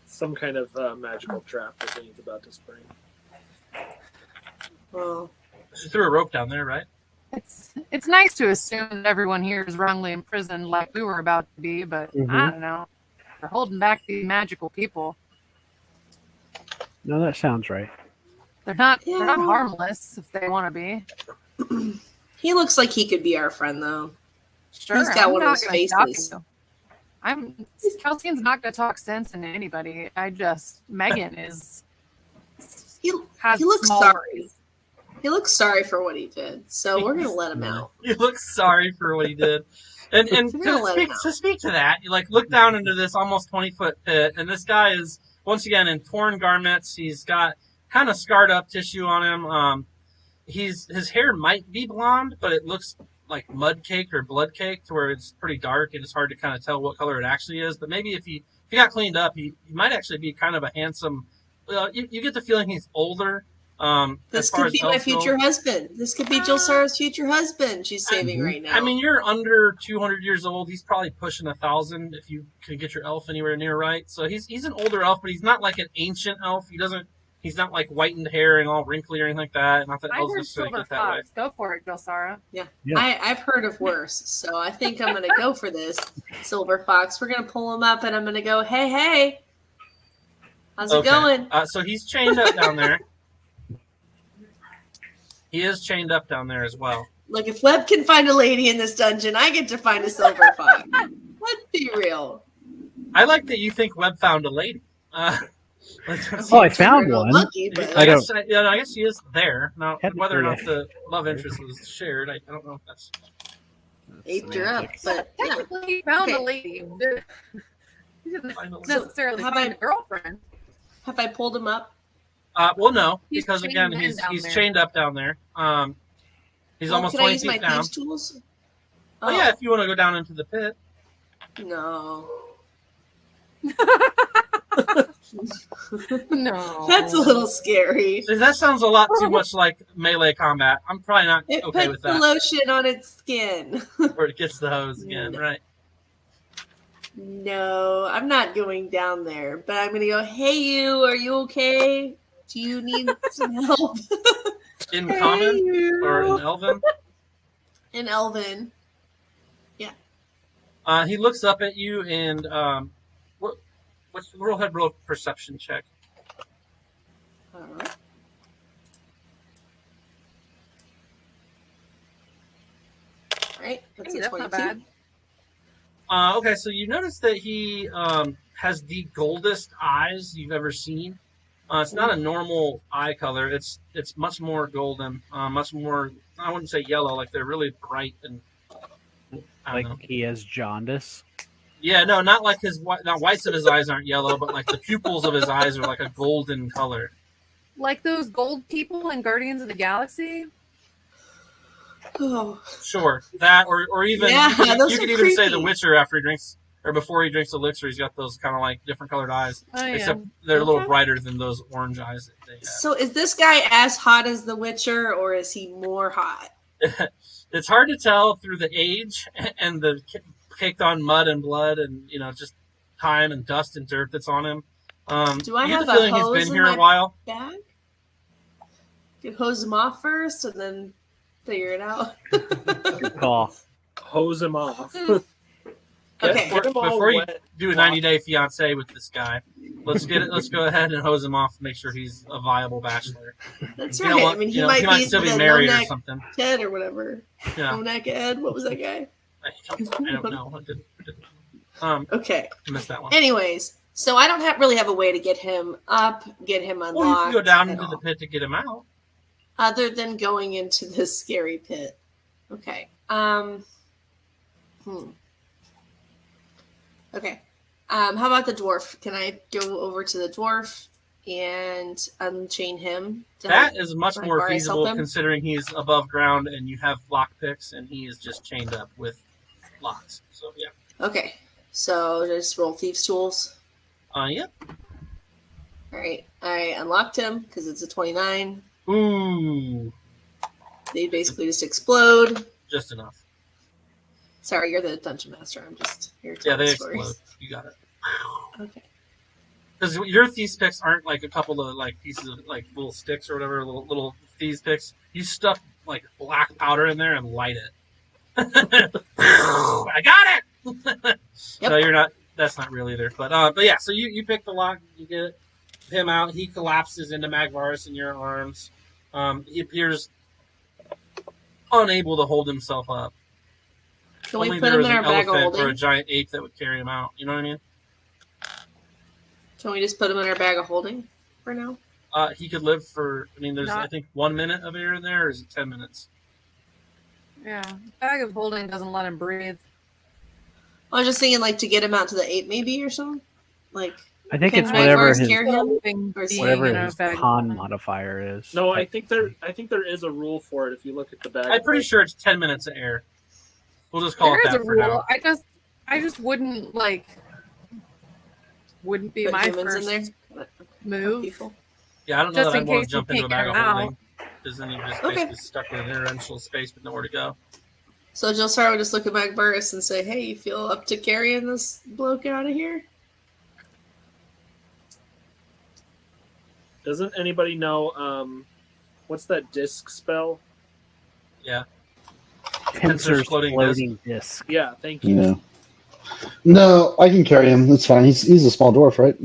Some kind of magical trap that Dane's about to spring. Well, She threw a rope down there, right? It's nice to assume that everyone here is wrongly imprisoned like we were about to be, but I don't know. They're holding back these magical people. No, that sounds right. They're not harmless if they want to be. he looks like he could be our friend, though. Sure, He's got I'm one of not those gonna shock faces. you. Kelsey's not gonna talk sense into anybody. Megan is. He has looks small sorry. worries. He looks sorry for what he did, so we're gonna let him out. He looks sorry for what he did. And We're gonna let him out. to speak to that, you look down into this almost 20-foot pit, and this guy is once again in torn garments. He's got kind of scarred up tissue on him. His hair might be blonde, but it looks like mud caked or blood caked, where it's pretty dark and it's hard to kind of tell what color it actually is. But maybe if he got cleaned up, he might actually be kind of a handsome. You get the feeling he's older. This could be my future husband. This could be Jelsara's future husband. She's saving right now. I mean, you're under 200 years old. He's probably pushing 1,000 if you can get your elf anywhere near right. So he's an older elf, but he's not like an ancient elf. He's not like whitened hair and all wrinkly or anything like that. Not that I elves heard necessarily Silver get that way. Fox. Go for it, Jelsara. Yeah. Yeah. I've heard of worse, so I think I'm gonna go for this Silver Fox. We're gonna pull him up, and I'm gonna go, hey, how's it going? So he's chained up down there. He is chained up down there as well. Look, if Webb can find a lady in this dungeon, I get to find a Silver Fox. Let's be real. I like that you think Webb found a lady. Oh, I found one. Lucky, but I don't- I guess she is there. Now, Technically, whether or not yeah. the love interest was shared, I don't know if that's. aped her up. But yeah. Technically, he found a Okay. lady. He didn't Finally. necessarily how find about- a girlfriend. Have I pulled him up? Well, no, He's because chained again, in he's down there. chained up down there. He's almost Can I 20 use my feet down. thieves tools? Oh yeah, if you want to go down into the pit. No. No. That's a little scary. That sounds a lot too much like melee combat. I'm probably not It okay puts with the that. lotion on its skin. Or it gets the hose again, No. right? No, I'm not going down there, but I'm going to go, hey, you, are you okay? Do you need some help? In Hey, common you. or in Elven. In Elven. He looks up at you and roll perception check. All right. All right, that's Hey, a that's 22. not bad. Okay, so you notice that he has the goldest eyes you've ever seen. It's not a normal eye color. It's much more golden, much more. I wouldn't say yellow. Like they're really bright and. I don't know. he has jaundice. Yeah, no, not like his not whites of his eyes aren't yellow, but like the pupils of his eyes are like a golden color. Like those gold people in Guardians of the Galaxy? Oh. Sure, that or even Yeah, you could even say the Witcher after he drinks or before he drinks elixir, he's got those kind of like different colored eyes, Oh, yeah. except they're a little brighter than those orange eyes that they have. So is this guy as hot as the Witcher, or is he more hot? It's hard to tell through the age and the caked on mud and blood and just time and dust and dirt that's on him. Do I you have get the a feeling hose he's been in here my a while? bag? You hose him off first and then figure it out. Good call. Hose him off. Okay. Before you do a 90-day fiance with this guy, let's go ahead and hose him off and make sure he's a viable bachelor. That's You right. know what? I mean, he might be still be the married or no-neck something. Ted or whatever. Yeah. No-neck Ed. What was that guy? I don't know. I didn't. Okay. I missed that one. Anyways, so I don't really have a way to get him up, get him unlocked. Well, you can go down at into the all, pit to get him out. other than going into this scary pit. Okay. Okay. How about the dwarf? Can I go over to the dwarf and unchain him? That is much my more bars help feasible him? considering he's above ground and you have lock picks and he is just chained up with locks. So yeah. Okay. So just roll thieves' tools. Yep. All right. I unlocked him because it's a 29. Ooh, They basically just explode. just enough. Sorry, you're the dungeon master. I'm just here to Yeah, tell they the stories. explode. You got it. Okay. Because your thieves picks aren't like a couple of like pieces of like little sticks or whatever, little thieves picks. You stuff like black powder in there and light it. I got it. Yep. No, you're not. That's not real either. But yeah. So you pick the lock. You get him out. He collapses into Magvarus in your arms. He appears unable to hold himself up. Can we Only put there him was in our an bag of elephant or a holding? giant ape that would carry him out. You know what I mean? Can we just put him in our bag of holding for now? He could live for. I mean, there's Not- I think 1 minute of air in there, or is it 10 minutes? Yeah. Bag of holding doesn't let him breathe. I was just thinking, like, to get him out to the ape, maybe, or something. Like, I think can it's whatever Magvarus his carry him? Or is he in a his bag of con holding? modifier is. No, I think there is a rule for it if you look at the bag. I'm pretty sure it's 10 minutes of air. We'll just call There it is that a for rule. now. I just wouldn't be Put my humans first in there? move. People? Yeah, I don't know Just that in I'd want case to jump we into a can't bag of get him holding, because then you're just Okay. basically stuck in an interdimensional space with nowhere to go. So Jelsar would just look at Magvarus and say, hey, you feel up to carrying this bloke out of here? Doesn't anybody know what's that disc spell? Yeah. Pincer's floating floating disc. Yeah, thank you. Yeah. No, I can carry him. That's fine. He's a small dwarf, right?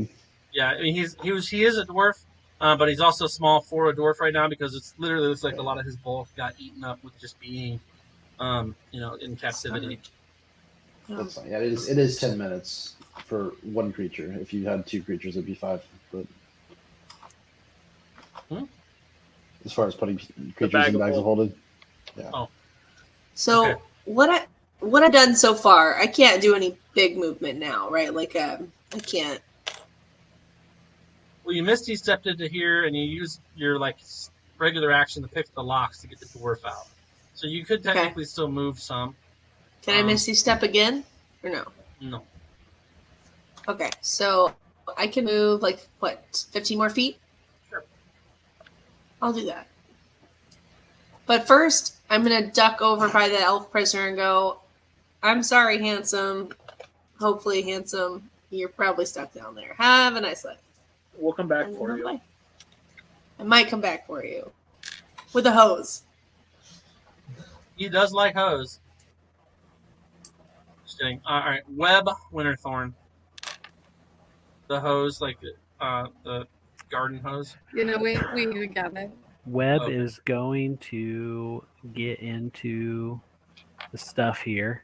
Yeah, I mean, he is a dwarf, but he's also small for a dwarf right now because it's literally looks like a lot of his bulk got eaten up with just being, in captivity. That's fine. Yeah, it is 10 minutes for one creature. If you had two creatures, it'd be 5. But as far as putting creatures bag in of bags of holding, So Okay. what I've done so far, I can't do any big movement now, right? Like, I can't. Well, you Misty stepped into here, and you used your regular action to pick the locks to get the dwarf out. So you could technically still move some. Can I Misty step again? Or no? No. Okay, so I can move, 15 more feet? Sure. I'll do that. But first, I'm going to duck over by the elf prisoner and go, I'm sorry, handsome. Hopefully, handsome. You're probably stuck down there. Have a nice life. We'll come back And for then you. bye. I might come back for you. With a hose. He does like hose. Just kidding. All right, Web Winterthorn. The hose, the garden hose. We got it. Webb Okay. is going to get into the stuff here.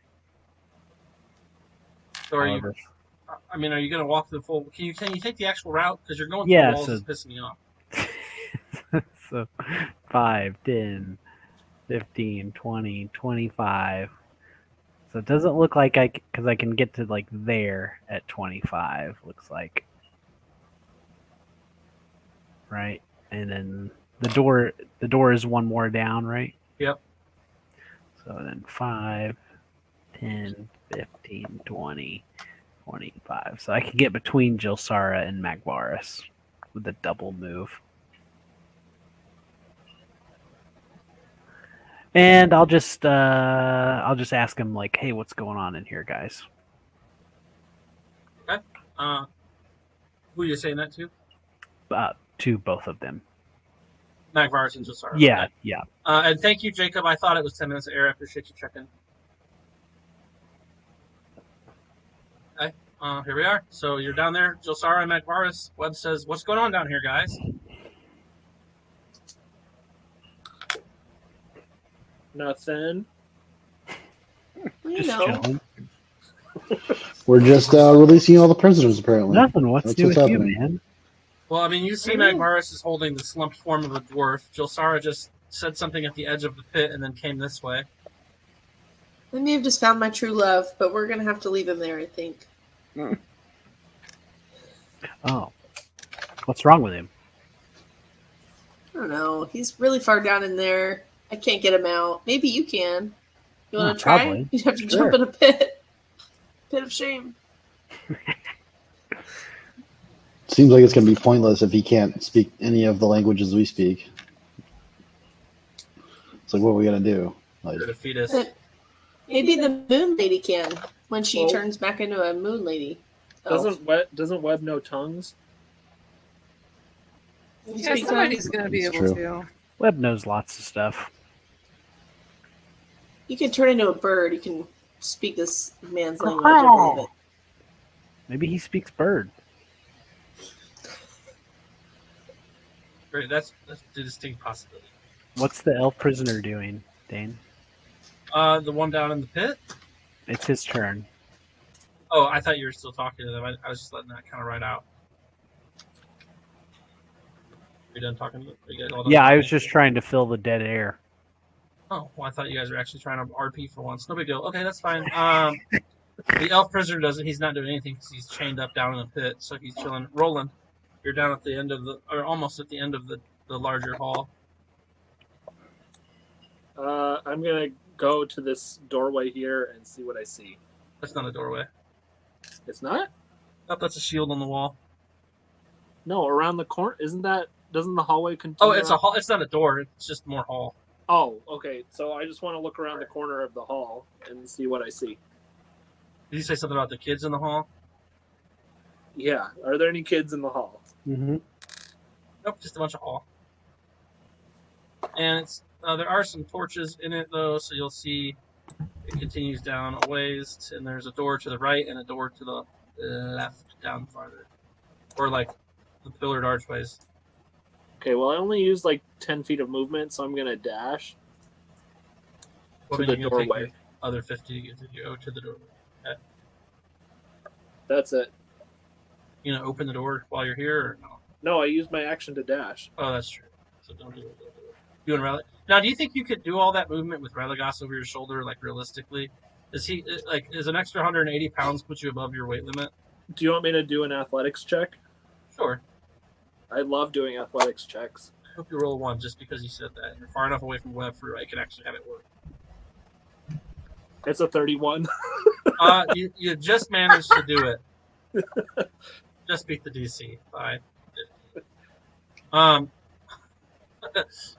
So are you? However, I mean, are you going to walk the full? Can you take the actual route? Because you're going through Yeah, walls so- is pissing me off. So 5, 10, 15, 20, 25. So it doesn't look like because I can get to like there at 25. Looks like, right? And then the door is one more down, right? Yep. So then 5, 10, 15, 20, 25. So I can get between Jilsara and Magvaris with a double move. And I'll just ask him like, "Hey, what's going on in here, guys?" Okay. Who are you saying that to? To both of them. Magvaris and Josara. Yeah, Okay. yeah. And thank you, Jacob. I thought it was 10 minutes of air. I appreciate you checking. Okay. Here we are. So you're down there, Josara and Magvaris. Webb says, "What's going on down here, guys?" Nothing. Just chilling. We're just releasing all the prisoners, apparently. Nothing. What's That's new what's with you, happening. man? Well, I mean, you see Magvaris is holding the slumped form of a dwarf. Jilsara just said something at the edge of the pit and then came this way. I may have just found my true love, but we're going to have to leave him there, I think. Oh. What's wrong with him? I don't know. He's really far down in there. I can't get him out. Maybe you can. You want to try? Probably. You'd have to jump in a pit. Pit of shame. Seems like it's going to be pointless if he can't speak any of the languages we speak. It's like, what are we going to do? Like, To defeat us. But maybe the moon lady can when she Well- turns back into a moon lady. Oh, Doesn't Webb know tongues? you Yeah, speak somebody's tongues? going to be That's able true. to. Webb knows lots of stuff. You can turn into a bird. You can speak this man's language. I believe it. Maybe he speaks bird. Great, that's a distinct possibility. What's the elf prisoner doing, Dane? The one down in the pit? It's his turn. Oh, I thought you were still talking to them. I was just letting that kind of ride out. Are you done talking to them? Are you guys all done Yeah, I talking? was just trying to fill the dead air. Oh, well, I thought you guys were actually trying to RP for once. No big deal. Okay, that's fine. The elf prisoner doesn't. He's not doing anything because he's chained up down in the pit, so he's chilling. Roland, you're down at the end of or almost at the end of the larger hall. I'm gonna go to this doorway here and see what I see. That's not a doorway. It's not? Oh, that's a shield on the wall. No, around the corner. Doesn't the hallway continue? Oh, it's a hall. It's not a door. It's just more hall. Oh, okay. So I just want to look around the corner of the hall and see what I see. Did you say something about the kids in the hall? Yeah. Are there any kids in the hall? Mm-hmm. Nope, just a bunch of hall. And it's there are some torches in it though, so you'll see it continues down a ways, and there's a door to the right and a door to the left down farther, or like the pillared archways. Okay, well, I only used like 10 feet of movement, so I'm going to dash Well, to then the you can take doorway. your other 50 to go to the doorway. That's it. You know, open the door while you're here, or no? No, I used my action to dash. Oh, that's true. So don't do it. You and Relic. Now, do you think you could do all that movement with Relegos over your shoulder, like realistically? Is an extra 180 pounds put you above your weight limit? Do you want me to do an athletics check? Sure. I love doing athletics checks. I hope you roll a 1 just because you said that. You're far enough away from Web for I can actually have it work. It's a 31. You just managed to do it. Just beat the DC by 50.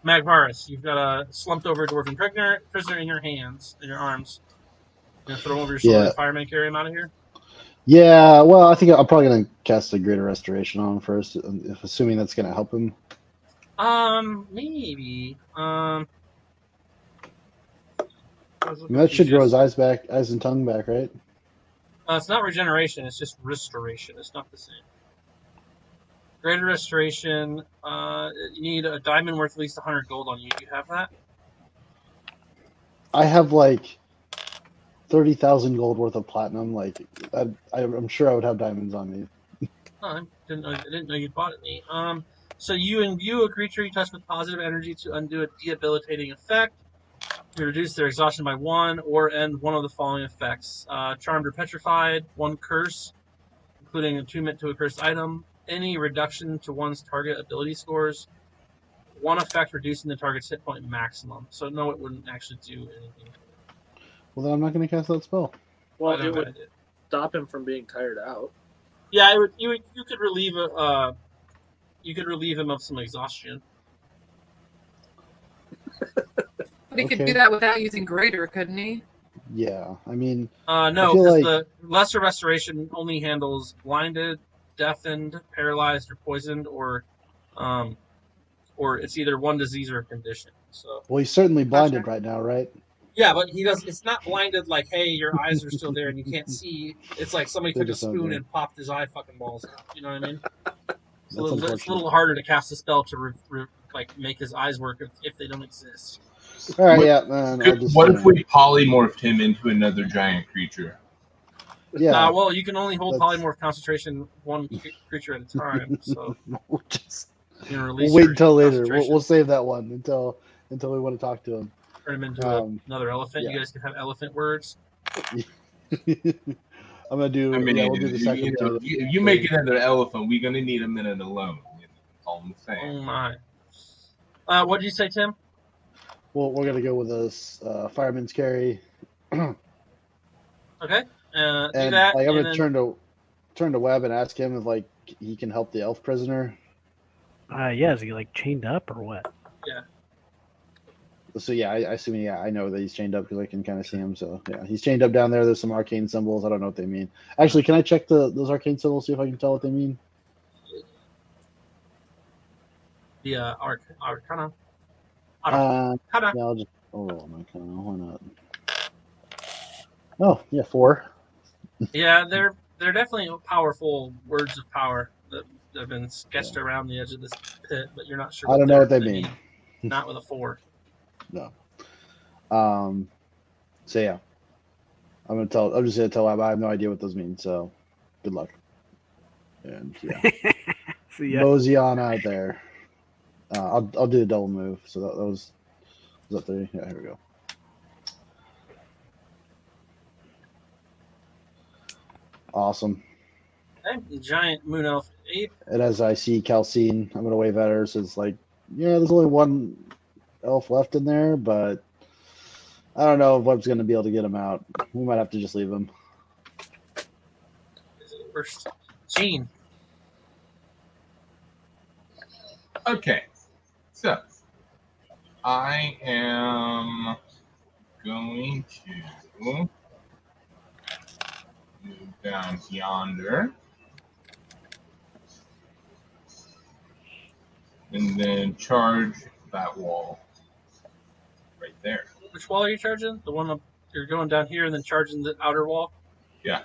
Magvaris, you've got a slumped over dwarven prisoner in your hands, in your arms. You gonna throw him over your shoulder Yeah. and fireman carry him out of here? yeah, well, I think I'm probably going to cast a Greater Restoration on him first, assuming that's going to help him. Maybe. I mean, that should grow his eyes and tongue back, right? It's not regeneration, it's just restoration. It's not the same. Greater restoration, you need a diamond worth at least 100 gold on you. Do you have that? I have like 30,000 gold worth of platinum. Like, I'm sure I would have diamonds on me. Oh, I didn't know you'd bought it. So you imbue a creature you touch with positive energy to undo a debilitating effect. You reduce their exhaustion by 1 or end one of the following effects: charmed or petrified, 1 curse, including attunement to a cursed item, any reduction to one's target ability scores, 1 effect reducing the target's hit point maximum. So no, it wouldn't actually do anything. Well, then I'm not going to cast that spell. Well, it would stop him from being tired out. Yeah, it would. You could relieve him of some exhaustion. But he could do that without using greater, couldn't he? Yeah, I mean, no, because the lesser restoration only handles blinded, deafened, paralyzed, or poisoned, or it's either one disease or a condition. So. Well, he's certainly blinded right now, right? Yeah, but he does. It's not blinded like, hey, your eyes are still there and you can't see. It's like somebody took a spoon and popped his eye fucking balls out. You know what I mean? It's a little harder to cast a spell to make his eyes work if they don't exist. All right, yeah. Man, what if we polymorphed him into another giant creature? Yeah. Well, you can only hold polymorph concentration one creature at a time. So we'll wait until later. We'll save that one until we want to talk to him. Turn him into another elephant. Yeah. You guys can have elephant words. I'm gonna do. We'll do the second. If you make another elephant, we're gonna need a minute alone. That's all I'm saying. Oh my! What did you say, Tim? Well, we're gonna go with this fireman's carry. Okay. And do that. I'm gonna turn to Webb and ask him if he can help the elf prisoner. Yeah. Is he chained up or what? Yeah. So yeah, I assume I know that he's chained up because I can kind of see him. So yeah, he's chained up down there. There's some arcane symbols. I don't know what they mean. Actually, can I check those arcane symbols, see if I can tell what they mean? The Arcana. Yeah, I'll just roll on Arcana. Why not? Oh yeah, 4. Yeah, they're definitely powerful words of power that have been sketched around the edge of this pit, but you're not sure. I don't know what they mean. Not with a 4. No. So yeah, I'm just gonna tell him I have no idea what those mean. So, good luck. And yeah, mosey on out there. I'll do a double move. So that was that 3? Yeah, here we go. Awesome. Okay, giant moon elf ape. And as I see Calcine, I'm gonna wave at her. So it's there's only one elf left in there, but I don't know if Webb's going to be able to get him out. We might have to just leave him. First, Gene. Okay, so I am going to move down yonder and then charge that wall. Right there. Which wall are you charging? The one you're going down here and then charging the outer wall? Yeah.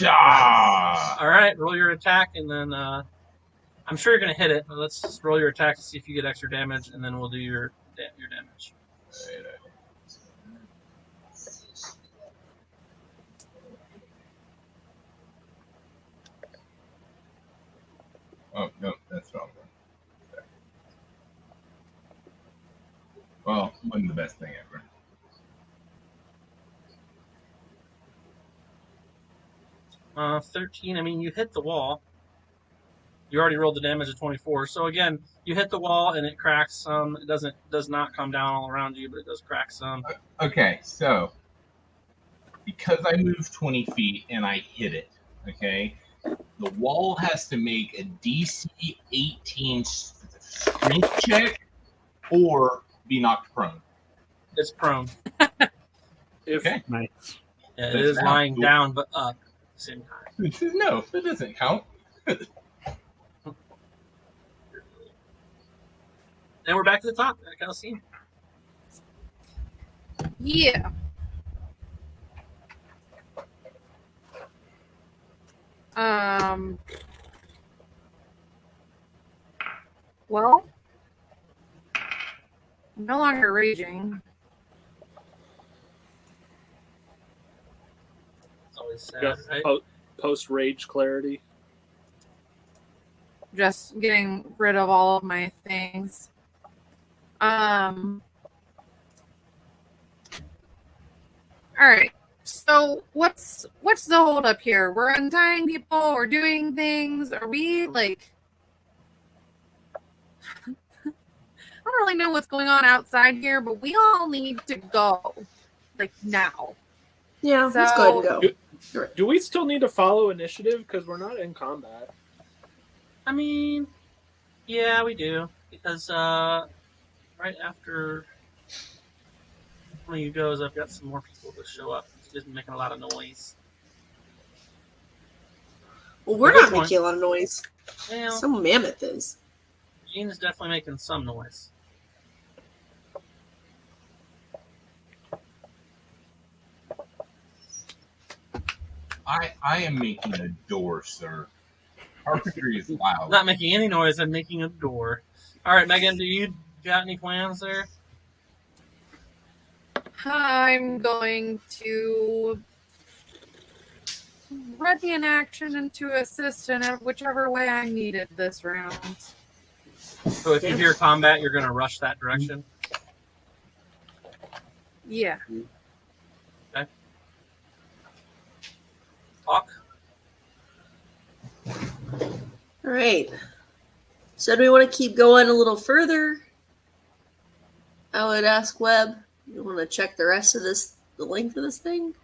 All right, roll your attack, and then I'm sure you're going to hit it. But let's just roll your attack to see if you get extra damage, and then we'll do your damage. Oh, no, that's wrong. Well, wasn't the best thing ever. 13. I mean, you hit the wall. You already rolled the damage of 24. So again, you hit the wall and it cracks some. It does not come down all around you, but it does crack some. Okay, so because I moved 20 feet and I hit it, okay, the wall has to make a DC 18 strength check or be knocked prone. It's prone. Okay. Nice. Yeah, it is lying down, but up at the same time. No, that doesn't count. And we're back to the top. That kind of scene. Yeah. Well, I'm no longer raging. always sad, Yep. right? Post rage clarity. Just getting rid of all of my things. All right. So what's the hold up here? We're untying people. We're doing things. Are we like? I don't really know what's going on outside here, but we all need to go, like now. Yeah, let's go ahead and go. Do we still need to follow initiative because we're not in combat? I mean, yeah, we do, because right after one of you goes, I've got some more people to show up. It's just making a lot of noise. Well, we're Good not point. making a lot of noise. Well, Some mammoth is. Gene is definitely making some noise. I am making a door, sir. Carpentry is loud. Not making any noise, I'm making a door. Alright, Megan, do you got any plans there? I'm going to ready in action and to assist in whichever way I needed this round. So if you hear combat, you're going to rush that direction? Yeah. Okay. Hawk? All right. So do we want to keep going a little further? I would ask Webb. You want to check the rest of this, the length of this thing?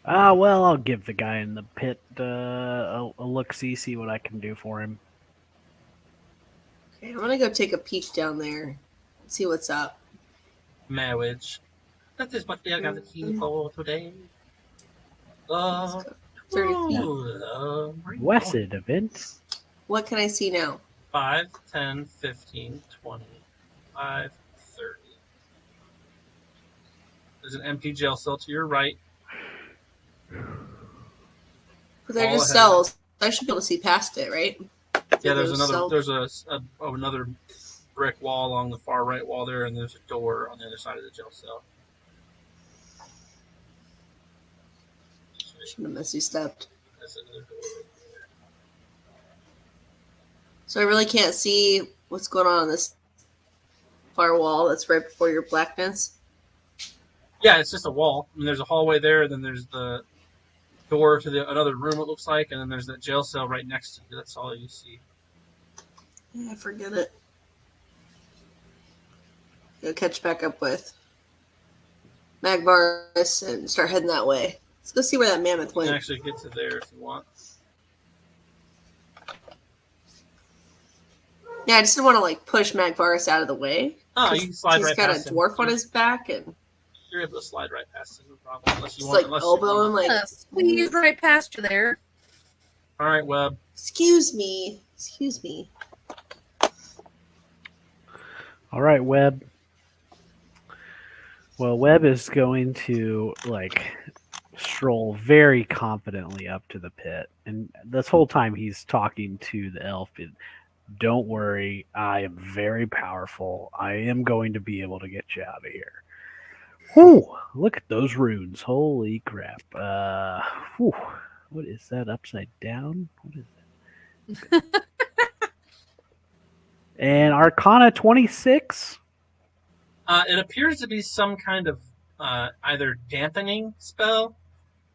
Well, I'll give the guy in the pit a look-see, see what I can do for him. Okay, I'm going to go take a peek down there and see what's up. Marriage. That is what we are going to keep for today. Let's go 30 feet. Wested event. What can I see now? 5, 10, 15, 20, 5, 30. There's an empty jail cell to your right. But they're All just ahead. cells. I should be able to see past it, right? Yeah, there's Those another. cells. There's another brick wall along the far right wall there, and there's a door on the other side of the jail cell. Shouldn't have messy stepped. There's another door right there. So I really can't see what's going on this far wall that's right before your blackness. Yeah, it's just a wall. I mean, there's a hallway there, and then there's the door to another room. It looks like, and then there's that jail cell right next to you. That's all you see. Yeah, forget it. Go catch back up with Magvarus and start heading that way. Let's go see where that mammoth You went. can actually get to there if you want. Yeah, I just didn't want to like push Magvarus out of the way. Oh, you can slide He's right got a past him. dwarf on his back, and You're able to slide right past him, no problem. Unless you just want, like unless you elbow want. him. Like, Squeeze right past you there. All right, Webb. excuse me. All right, Webb. Well, Webb is going to stroll very confidently up to the pit, and this whole time he's talking to the elf. Don't worry, I am very powerful. I am going to be able to get you out of here. Whew, look at those runes. Holy crap. Whew, what is that upside down? What is that? And Arcana 26. It appears to be some kind of either dampening spell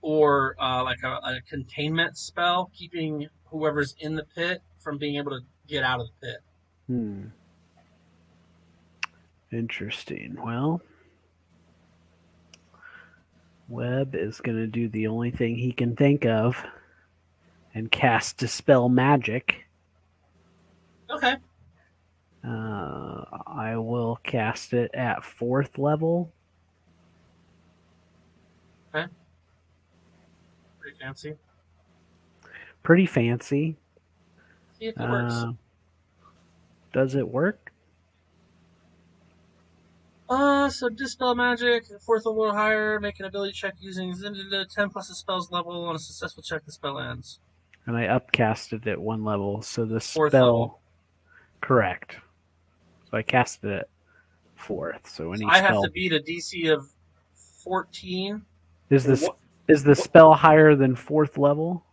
or like a containment spell, keeping whoever's in the pit from being able to get out of the pit. Interesting. Well, Webb is going to do the only thing he can think of and cast Dispel Magic. Okay. I will cast it at 4th level. Okay. Pretty fancy. Pretty fancy. See if it works. Does it work? So Dispel Magic, 4th level or higher, make an ability check using 10 plus the spell's level. On a successful check, the spell ends. And I upcasted it 1 level, so the 4th spell... level. Correct. So I casted it 4th. So any I spell... have to beat a DC of 14. Is this Is the spell higher than 4th level?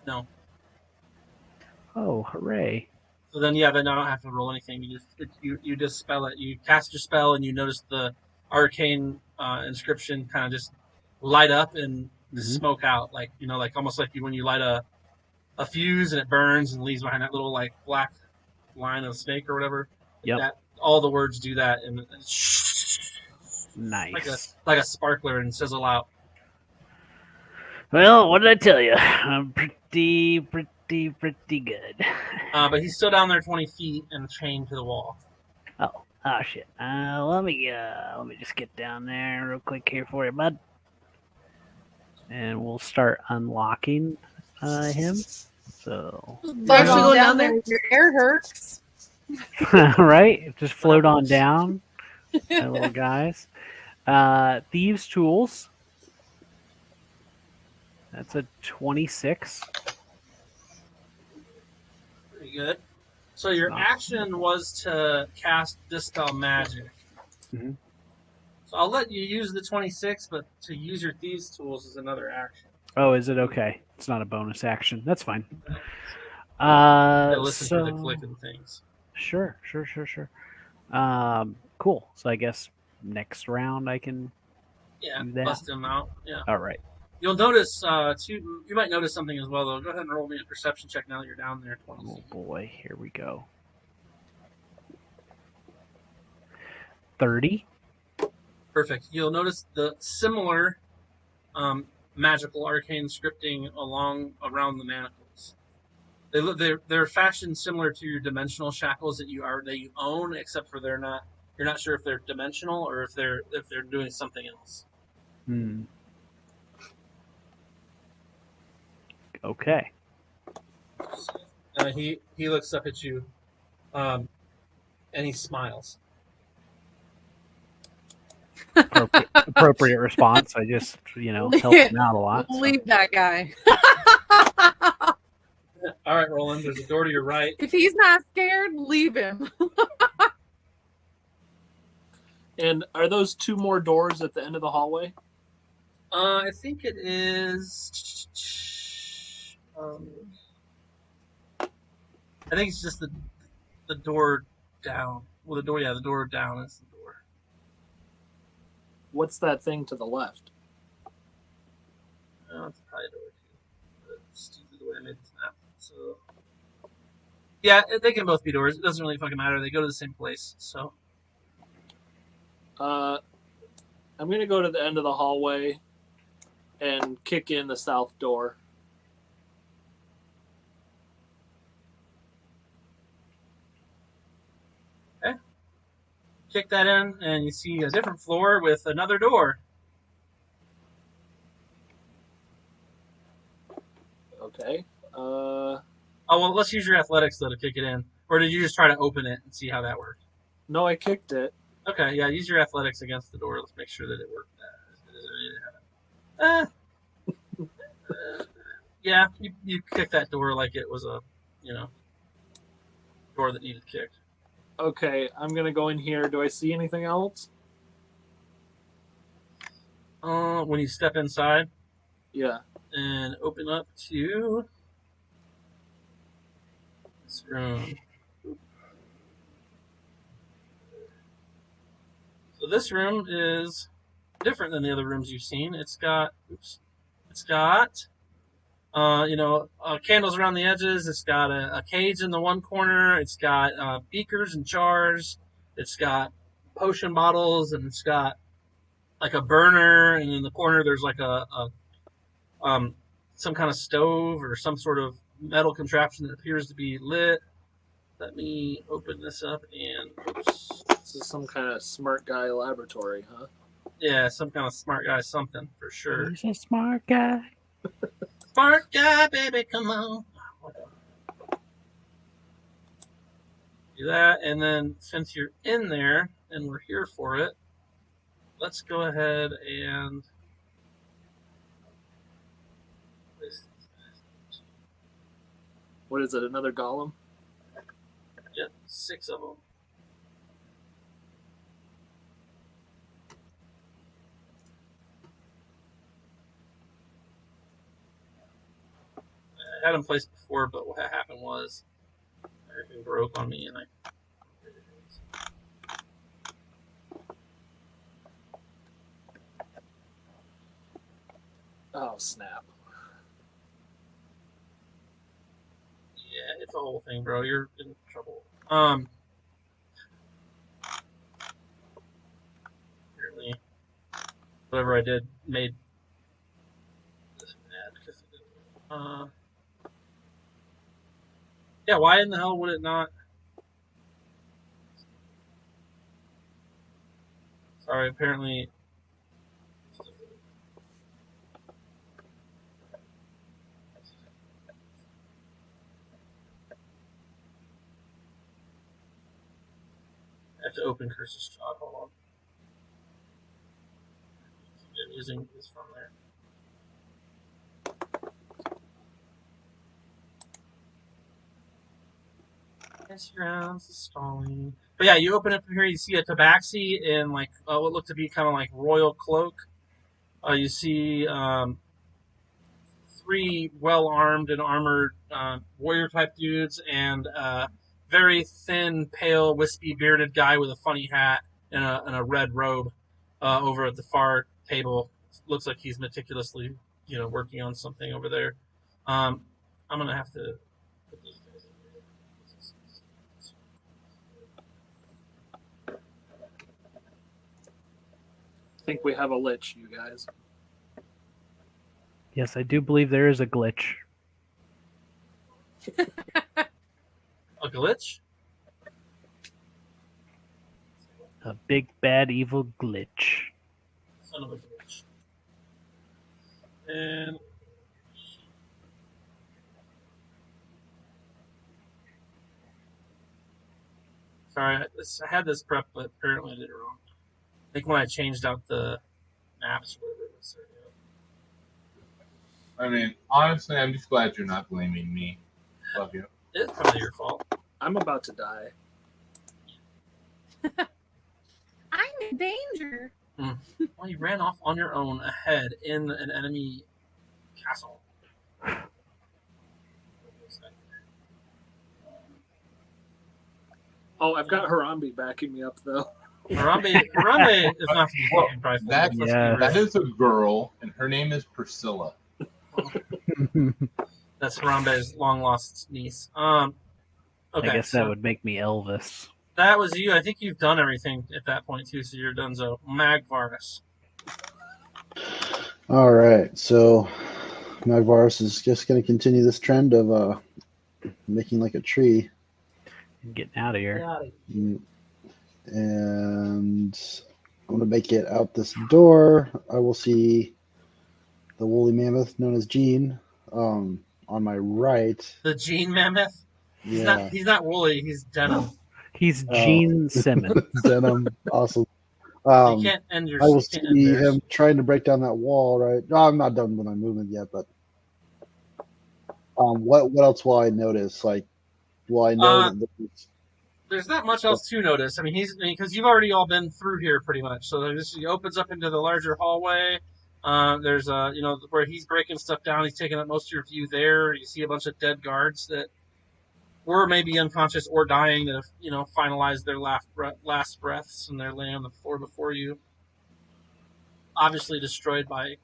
No. Oh, hooray. So then, yeah, then I don't have to roll anything. You just spell it. You cast your spell, and you notice the arcane inscription kind of just light up and smoke out, like like almost like when you light a fuse and it burns and leaves behind that little like black line of snake or whatever. Yep. That all the words do that, and Nice. like a sparkler and sizzle out. Well, what did I tell you? I'm pretty good. But he's still down there 20 feet and chained to the wall. Oh shit. Let me just get down there real quick here for you, bud. And we'll start unlocking him. So Actually go down there. Your air hurts. right? Just float on down. Little guys. Thieves' tools. That's a 26. Pretty good. So your action was to cast Dispel Magic. Mm-hmm. So I'll let you use the 26, but to use your Thieves' Tools is another action. Oh, is it okay? It's not a bonus action. That's fine. Listen for the clicking things. Sure. Cool. So I guess next round I can do that. Bust him out. Yeah. All right. You'll notice you might notice something as well though. Go ahead and roll me a perception check now that you're down there. 20. Oh boy, here we go. 30. Perfect. You'll notice the similar magical arcane scripting around the manacles. They're fashioned similar to your dimensional shackles that you own, except for you're not sure if they're dimensional or if they're doing something else. Okay. He looks up at you, and he smiles. Appropriate response. I just helped him out a lot. So. Leave that guy. All right, Roland. There's a door to your right. If he's not scared, leave him. And are those 2 more doors at the end of the hallway? I think it is. I think it's just the door down. Well, the door down is the door. What's that thing to the left? It's probably a door too. It's stupid the way I made this map. So, yeah, they can both be doors. It doesn't really fucking matter. They go to the same place. So, I'm gonna go to the end of the hallway and kick in the south door. Okay. Kick that in, and you see a different floor with another door. Okay. Oh, well, let's use your athletics, though, to kick it in. Or did you just try to open it and see how that worked? No, I kicked it. Okay, yeah, use your athletics against the door. Let's make sure that it worked as good as it is. Yeah, you kicked that door like it was a, door that needed kicked. Okay, I'm going to go in here. Do I see anything else? When you step inside. Yeah. And open up to this room. So this room is different than the other rooms you've seen. It's got candles around the edges. It's got a cage in the one corner. It's got beakers and jars. It's got potion bottles, and it's got like a burner. And in the corner, there's like some kind of stove or some sort of metal contraption that appears to be lit. Let me open this up and. Oops. This is some kind of smart guy laboratory, huh? Yeah, some kind of smart guy, something for sure. He's a smart guy. Smart guy, baby, come on. Do that, and then since you're in there and we're here for it, let's go ahead and What is it? Another golem? Yep, 6 of them. I had them placed before, but what happened was everything broke on me, and I. Oh, snap. Yeah, it's a whole thing, bro. You're in trouble. Apparently, whatever I did made this bad. Yeah, why in the hell would it not? Sorry, apparently. I have to open Curse's Chalk. Hold on. I'm using this from there. Yes, rounds stalling. But yeah, you open up here, you see a tabaxi in like what looked to be kind of like royal cloak. You see 3 well-armed and armored warrior-type dudes, and very thin, pale, wispy, bearded guy with a funny hat and a red robe over at the far table. Looks like he's meticulously, working on something over there. I'm gonna have to put these guys in here. I think we have a lich, you guys. Yes, I do believe there is a glitch. A glitch? A big, bad, evil glitch. Son of a glitch. And sorry, I had this prep, but apparently I did it wrong. I think when I changed out the maps, whatever it was. I mean, honestly, I'm just glad you're not blaming me. Love you. It's probably your fault. I'm about to die. I'm in danger. Well, you ran off on your own ahead in an enemy castle. Oh, I've got Harambe backing me up, though. Harambe is not to be taken prideful. That is a girl, and her name is Priscilla. That's Harambe's long-lost niece. Okay, I guess that would make me Elvis. That was you. I think you've done everything at that point, too, so you're donezo. Magvarus. All right, so Magvarus is just going to continue this trend of making like a tree. Getting out of here. And I'm going to make it out this door. I will see the woolly mammoth known as Gene on my right. The Gene Mammoth? Yeah. He's not woolly, he's denim. He's Gene Simmons. Denim, awesome. You can't end your. I will see him trying to break down that wall, right? No, I'm not done with my movement yet, but what else will I notice? Like, will I know that there's not much else to notice. I mean, because you've already all been through here pretty much. So he opens up into the larger hallway. There's where he's breaking stuff down. He's taking up most of your view there. You see a bunch of dead guards that were maybe unconscious or dying that have finalized their last breaths, and they're laying on the floor before you. Obviously destroyed by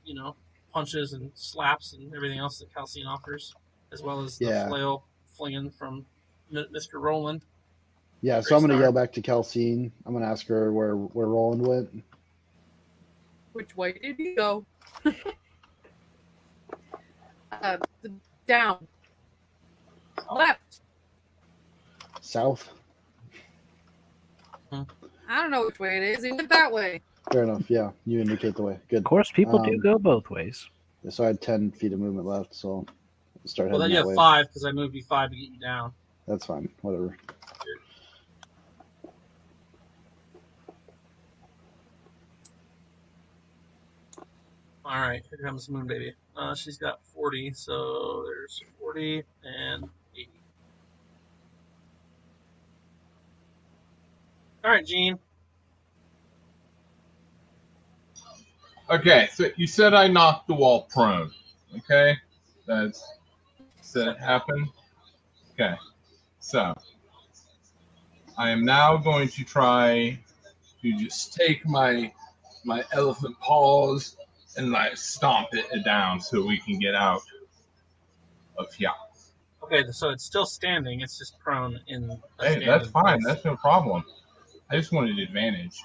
punches and slaps and everything else that Calcine offers, as well as the flail flinging from Mr. Roland. Yeah, so I'm going to yell back to Calcine. I'm going to ask her where Roland went. Which way did he go? Down. Left. South? I don't know which way it is. He went that way. Fair enough. Yeah, you indicate the way. Good. Of course, people do go both ways. So I had 10 feet of movement left, so I'll start heading then you that have way. 5 because I moved you 5 to get you down. That's fine. Whatever. All right, here comes Moon Baby. She's got 40, so there's 40 and 80. All right, Gene. Okay, so you said I knocked the wall prone. Okay, said it happened. Okay, so I am now going to try to just take my elephant paws and like stomp it down so we can get out of here. Okay, so it's still standing. It's just prone in. Hey, that's fine. That's no problem. I just wanted advantage.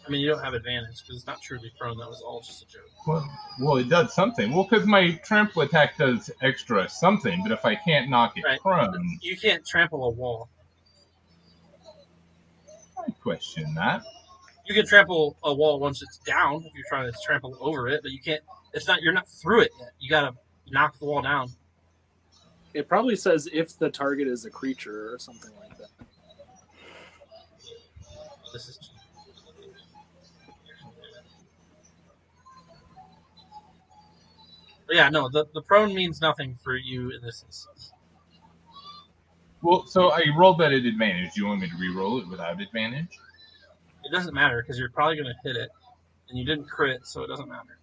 I mean, you don't have advantage because it's not truly prone. That was all just a joke. Well, it does something. Well, because my trample attack does extra something, but if I can't knock it prone... You can't trample a wall. I question that. You can trample a wall once it's down if you're trying to trample over it, but you can't... You're not through it yet. You gotta knock the wall down. It probably says if the target is a creature or something like that. This is... Yeah, no, the prone means nothing for you in this instance. Well, so I rolled that at advantage. Do you want me to re-roll it without advantage? It doesn't matter because you're probably going to hit it, and you didn't crit, so it doesn't matter.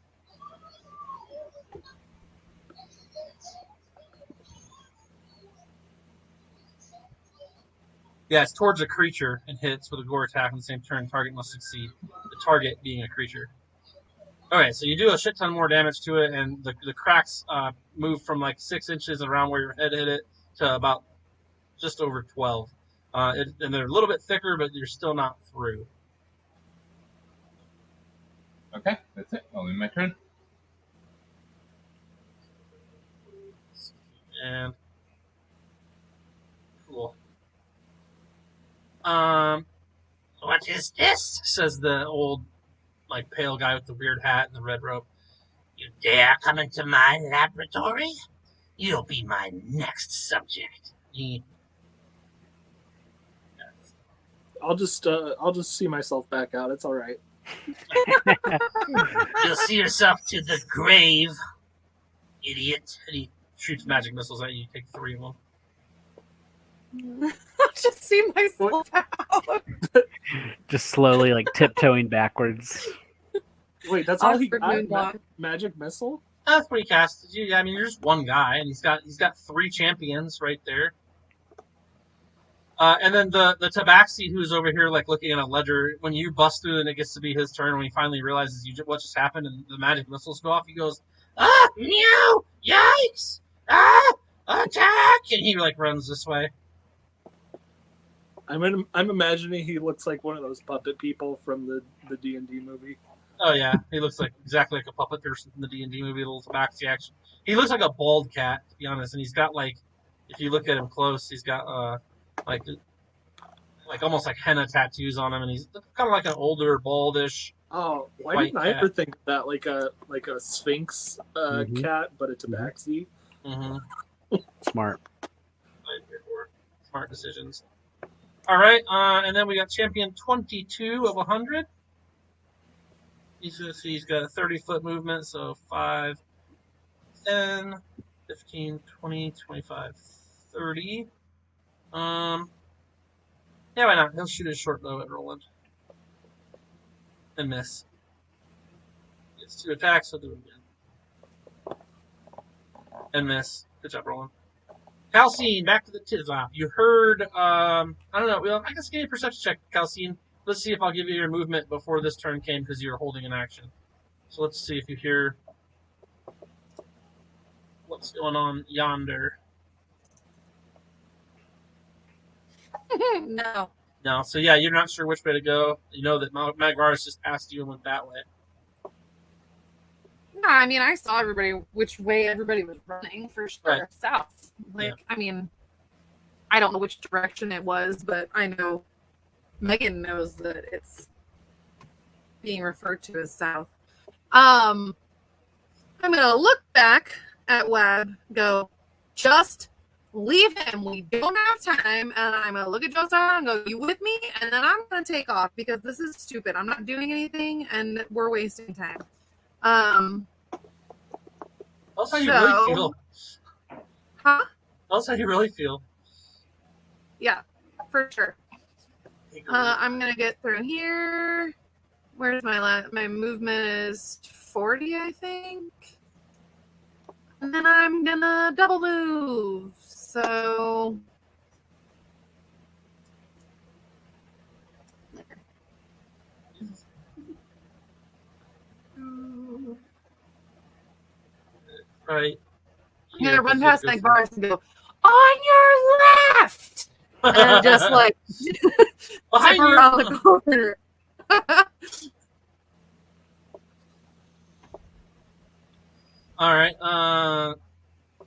Yeah, it's towards a creature and hits with a gore attack on the same turn. Target must succeed. The target being a creature. Okay, so you do a shit ton more damage to it, and the cracks move from like 6 inches around where your head hit it to about just over 12. And they're a little bit thicker, but you're still not through. Okay, that's it. I'll end my turn. And cool. What is this? Says the old, like, pale guy with the weird hat and the red robe. You dare come into my laboratory? You'll be my next subject. I'll just see myself back out. It's all right. You'll see yourself to the grave, idiot. And he shoots magic missiles at you. You take 3 of them. I'll just see myself out. Just slowly, like, tiptoeing backwards. Wait, that's all he got? Magic missile? That's what he cast. I mean, you're just one guy, and he's got 3 champions right there. And then the Tabaxi, who's over here, like, looking at a ledger, when you bust through and it gets to be his turn, when he finally realizes what just happened and the magic missiles go off, he goes, "Ah, meow, yikes, ah, attack!" And he, like, runs this way. I'm imagining he looks like one of those puppet people from the D&D movie. Oh, yeah. He looks exactly like a puppet person from the D&D movie, a little Tabaxi action. He looks like a bald cat, to be honest, and he's got, like, if you look at him close, he's got, like almost like henna tattoos on him, and he's kind of like an older, baldish. Oh, why didn't I ever think of that? Like a Sphinx cat, but a Tabaxi. Mm-hmm. Smart decisions. All right, and then we got champion 22 of 100. He's got a 30-foot movement, so 5, 10, 15, 20, 25, 30. Yeah, why not? He'll shoot his short bow at Roland. And miss. Gets 2 attacks, he'll do it again. And miss. Good job, Roland. Calcine, back to the Tizop. You heard, I don't know, well, I guess give me a perception check, Calcine. Let's see if I'll give you your movement before this turn came because you're holding an action. So let's see if you hear what's going on yonder. No. So yeah, you're not sure which way to go. You know that Magvaris just passed you and went that way. No, I mean, I saw which way everybody was running for sure. Right. South. I mean, I don't know which direction it was, but I know Megan knows that it's being referred to as south. I'm gonna look back at Webb, go, just leave him. We don't have time. And I'm going to look at Josiah and go, you with me? And then I'm going to take off because this is stupid. I'm not doing anything and we're wasting time. That's how you really feel. Huh? That's how you really feel. Yeah, for sure. I'm going to get through here. Where's my movement is 40, I think. And then I'm going to double move. So right. I'm going to run past my bars and go, on your left! And just like Behind zip you. around the corner. All right.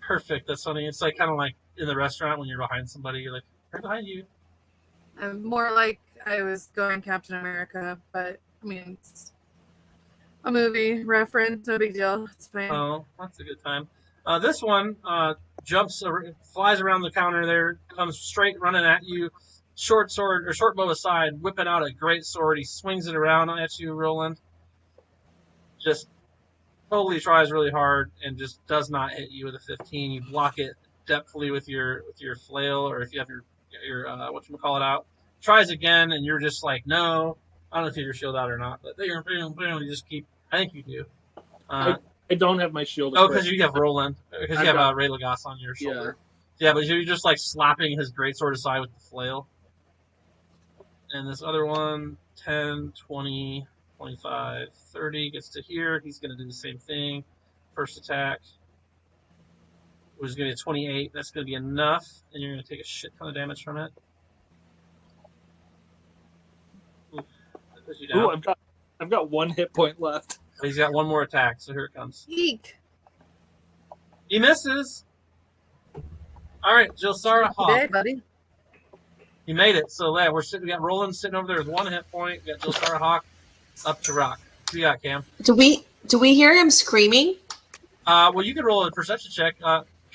Perfect. That's funny. It's like kind of like in the restaurant when you're behind somebody. You're like, right behind you. I'm more like I was going Captain America, but I mean, it's a movie reference. No big deal. It's fine. Oh, that's a good time. This one flies around the counter there, comes straight running at you, short sword or short bow aside, whipping out a great sword. He swings it around at you, Roland. Just totally tries really hard and just does not hit you with a 15. You block it depthfully with your flail, or if you have your whatchamacallit out. Tries again, and you're just like, no. I don't know if you have your shield out or not, but you just keep. I think you do. I don't have my shield. Oh, because you have Roland. Because you have Ray Lagos on your shoulder. Yeah, but you're just like slapping his greatsword aside with the flail. And this other one, 10, 20, 25, 30, gets to here. He's going to do the same thing. First attack, which is going to be a 28. That's going to be enough, and you're going to take a shit ton of damage from it. Oof, that puts you down. Ooh, I've got 1 hit point left. He's got one more attack, so here it comes. Eek. He misses. All right, Jilsara Hawk. Hey, buddy. He made it. So yeah, we got Roland sitting over there with 1 hit point. We got Jilsara Hawk up to rock. What do you got, Cam? Do we hear him screaming? Well, you can roll a perception check.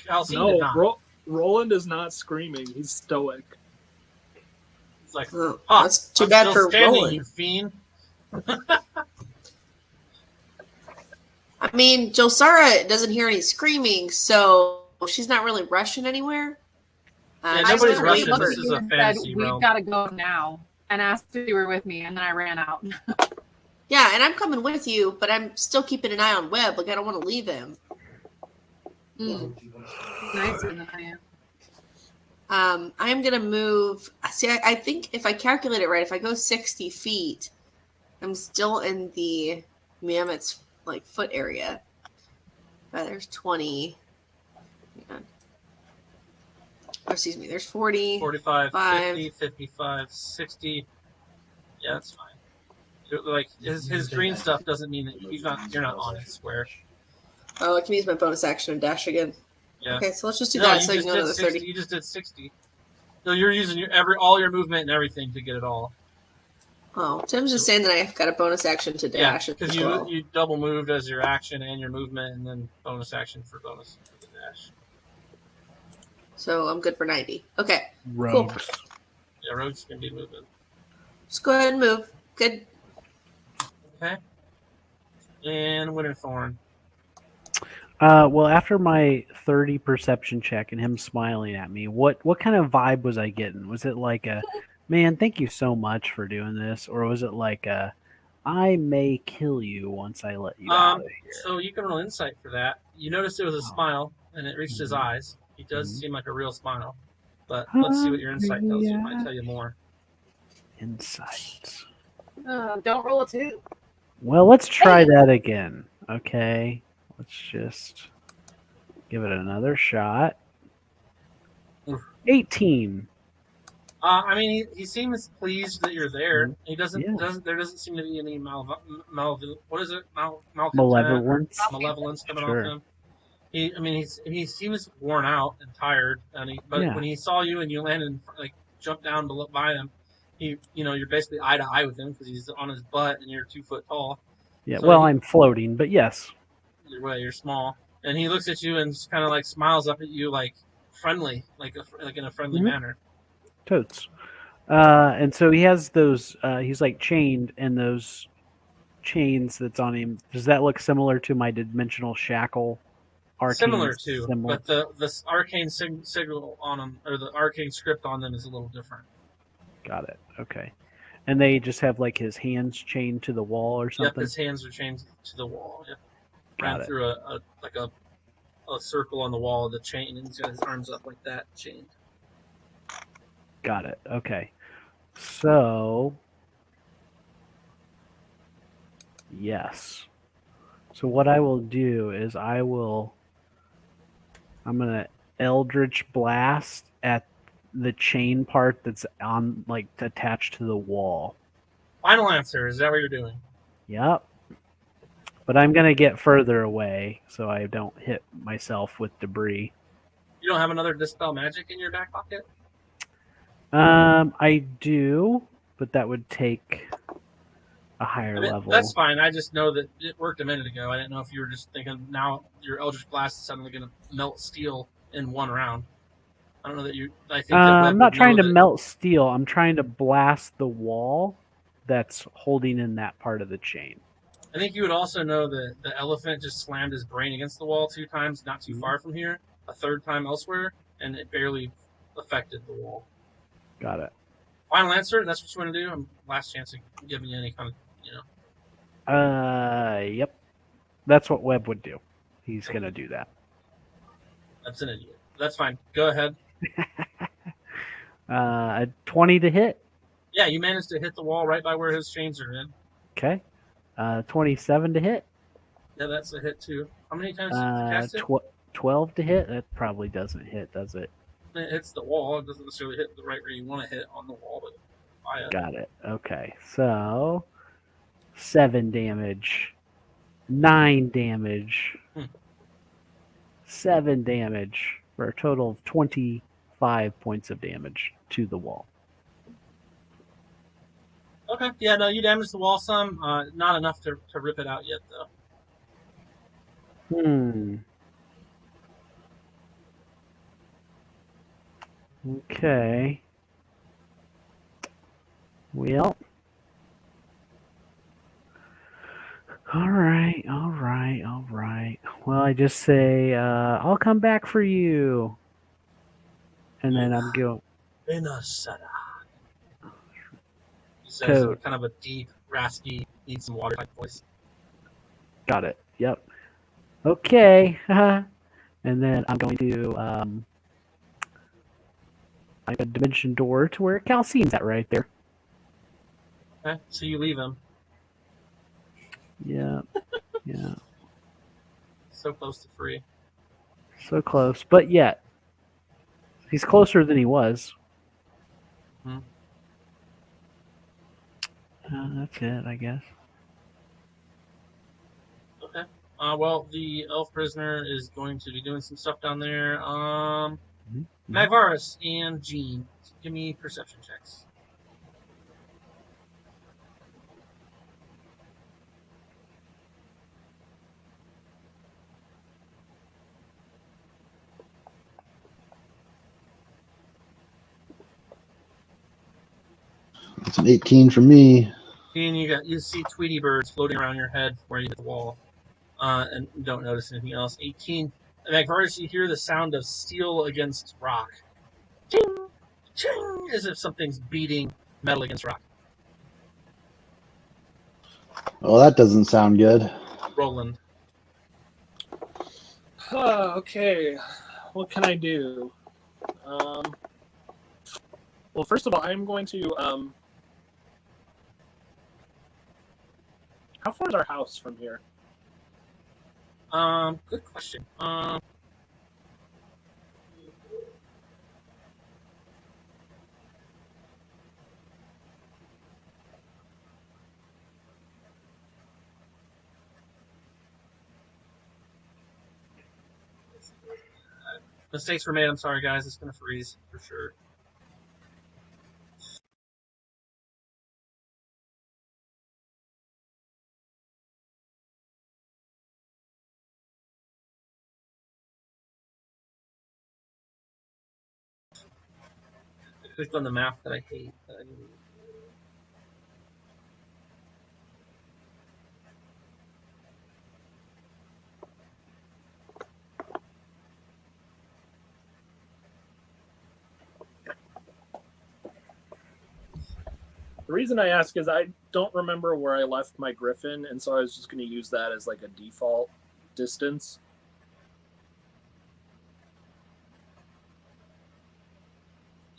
Calcine did not. Roland is not screaming. He's stoic. It's like, that's too bad for Roland. You fiend. I mean, Josara doesn't hear any screaming, so she's not really rushing anywhere. Yeah, nobody's I rushing. looked This at is you a and fantasy said, realm. we've got to go now. And asked if you were with me, and then I ran out. Yeah, and I'm coming with you, but I'm still keeping an eye on Webb. Like, I don't want to leave him. Nicer than I am. I'm going to move. See, I think if I calculate it right, if I go 60 feet, I'm still in the mammoth's like foot area. There's 20. Hang on. Oh, excuse me. There's 40. 45, 5. 50, 55, 60. Yeah, that's fine. Like his green stuff doesn't mean that you're not on his square. Oh, I can use my bonus action and dash again. Yeah. Okay, so let's just do that so you can go to the 30. You just did 60. So you're using all your movement and everything to get it all. Oh, Tim's just saying that I've got a bonus action to dash. Yeah, because you double moved as your action and your movement, and then bonus action for bonus for the dash. So I'm good for 90. Okay. Rogues. Cool. Yeah, rogues can be movement. Just go ahead and move. Good. Okay. And Winterthorn. Well, after my 30 perception check and him smiling at me, what kind of vibe was I getting? Was it like a, man, thank you so much for doing this? Or was it like a, I may kill you once I let you out of here? So you can roll insight for that. You noticed it was a smile, and it reached his eyes. He does seem like a real smile. But let's see what your insight tells you. It might tell you more. Insight. Don't roll a 2. Well, let's try that again. Okay. Let's just give it another shot. 18. I mean, he seems pleased that you're there. He doesn't. There doesn't seem to be any malevolence coming off him. He seems worn out and tired. When he saw you and you landed and like jumped down to look by him, you're basically eye to eye with him because he's on his butt and you're 2 foot tall. Yeah. So I'm floating, but yes. Either way, you're small, and he looks at you and kind of like smiles up at you, like friendly, like in a friendly Mhm. manner. Totes. And so he has those. He's like chained, and those chains that's on him. Does that look similar to my dimensional shackle? Arcane Similar to, symbol. but the arcane signal on them, or the arcane script on them, is a little different. Got it. Okay. And they just have like his hands chained to the wall or Yep, something. his hands are chained to the wall. Yep. Got Ran it. through a circle on the wall of the chain, and he's got his arms up like that, chained. Got it. Okay. So yes. So what I will do is I'm gonna Eldritch Blast at the chain part that's on like attached to the wall. Final answer. Is that what you're doing? Yep. But I'm gonna get further away so I don't hit myself with debris. You don't have another Dispel Magic in your back pocket? I do, but that would take a higher level. That's fine. I just know that it worked a minute ago. I didn't know if you were just thinking now your Eldritch Blast is suddenly going to melt steel in one round. I don't know that you. I think that I'm not would trying know to that- melt steel. I'm trying to blast the wall that's holding in that part of the chain. I think you would also know that the elephant just slammed his brain against the wall 2 times, not too far from here, a third time elsewhere, and it barely affected the wall. Got it. Final answer. That's what you want to do. Last chance of giving you any kind of, Yep. That's what Webb would do. He's gonna do that. That's an idiot. That's fine. Go ahead. A 20 to hit. Yeah, you managed to hit the wall right by where his chains are in. Okay. 27 to hit. Yeah, that's a hit too. How many times did you cast it? 12 to hit. That probably doesn't hit, does it? It hits the wall. It doesn't necessarily hit the right where you want to hit on the wall, but Got it. Okay. So 7 damage, 9 damage, 7 damage for a total of 25 points of damage to the wall. Okay. Yeah, no, you damaged the wall some. Not enough to rip it out yet, though. Okay. Well. All right. Well, I just say, I'll come back for you. And then I'm going. He says in kind of a deep, raspy, need some water type voice. Got it. Yep. Okay. And then I'm going to like a dimension door to where Calcine's at right there. Okay, so you leave him. Yeah. Yeah. So close to free. So close, but yet he's closer than he was. That's it, I guess. Okay. Well, the elf prisoner is going to be doing some stuff down there. Magvarus and Jean, give me perception checks. It's an 18 for me. And you see Tweety birds floating around your head where you hit the wall, and don't notice anything else. 18. Magvarus, you hear the sound of steel against rock. Ching, ching, as if something's beating metal against rock. Oh, that doesn't sound good. Roland. Okay, what can I do? Well, first of all, I'm going to. How far is our house from here? Good question. Mistakes were made. I'm sorry, guys. It's gonna freeze for sure. clicked on the map that I hate. The reason I ask is I don't remember where I left my griffin, and so I was just going to use that as like a default distance.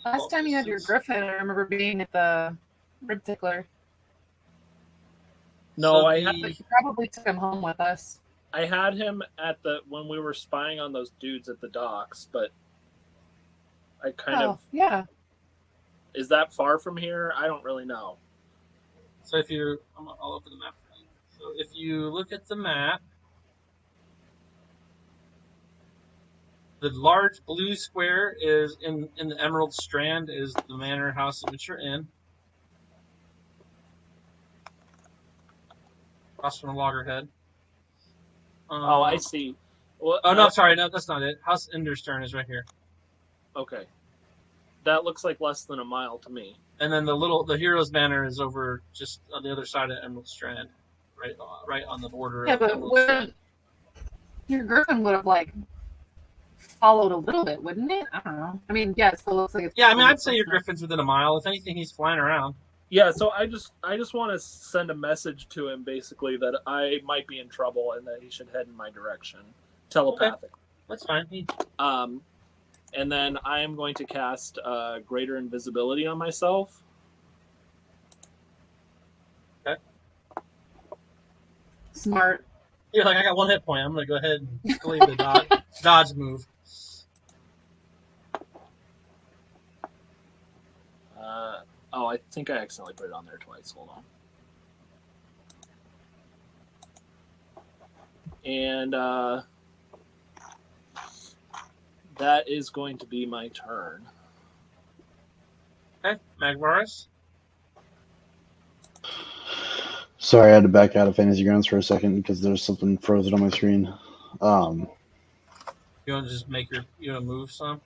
Last time you had your griffin, I remember being at the rib tickler. No, But you probably took him home with us. I had him at when we were spying on those dudes at the docks, but I kind of yeah. Is that far from here? I don't really know. So if you, I'll open the map. So if you look at the map, the large blue square is in the Emerald Strand is the manor house in which you're in. Across from the loggerhead. Oh, I see. Well, oh no, sorry, no, that's not it. House Enderstern is right here. Okay. That looks like less than a mile to me. And then the Hero's Manor is over just on the other side of Emerald Strand, right on the border. Yeah, of but Emerald Strand. Your griffin would have like followed a little bit, wouldn't it? I don't know. I mean, yeah, it still looks like it's. Yeah, I mean, I'd say your griffin's within a mile. If anything, he's flying around. Yeah, so I just want to send a message to him basically that I might be in trouble and that he should head in my direction telepathically. Okay. That's fine. And then I am going to cast Greater Invisibility on myself. Okay. Smart. You're like, I got 1 hit point. I'm going to go ahead and delete the dodge move. Oh, I think I accidentally put it on there twice. Hold on. And that is going to be my turn. Okay, Magvaris. Sorry, I had to back out of Fantasy Grounds for a second because there's something frozen on my screen. You want to just move some?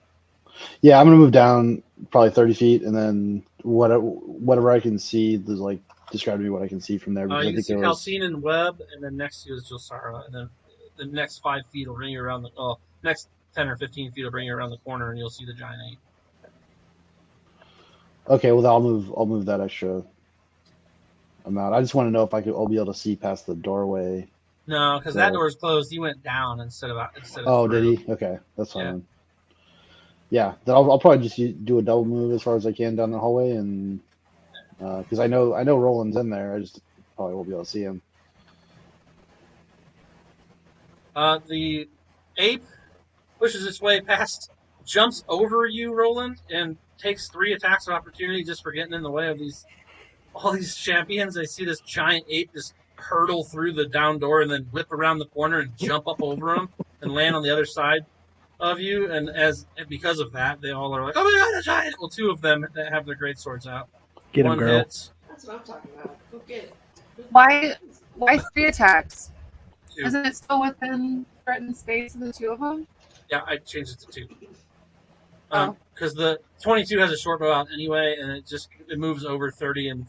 Yeah, I'm gonna move down probably 30 feet, and then whatever I can see, there's like describe to me what I can see from there. You can see Calcine and Webb, and then next to you is Josara, and then the next 5 feet will bring you around next 10 or 15 feet will bring you around the corner, and you'll see the giant ape. Okay, well I'll move that extra amount. I just want to know if I'll be able to see past the doorway. No, because that door is closed. He went down instead of Oh, through. did he? Okay, that's fine. Yeah, then I'll probably just do a double move as far as I can down the hallway, and because I know Roland's in there, I just probably won't be able to see him. The ape pushes its way past, jumps over you, Roland, and takes 3 attacks of opportunity just for getting in the way of all these champions. I see this giant ape just hurtle through the down door and then whip around the corner and jump up over him and land on the other side of you, and because of that, they all are like, "Oh my god, a giant!" Well, 2 of them that have their great swords out. Get him, 1 girl. hits. That's what I'm talking about. Go get it. Why 3 attacks? 2. Isn't it still within threatened space of the 2 of them? Yeah, I changed it to 2. Oh. Because the 22 has a short bow out anyway, and it moves over 30 and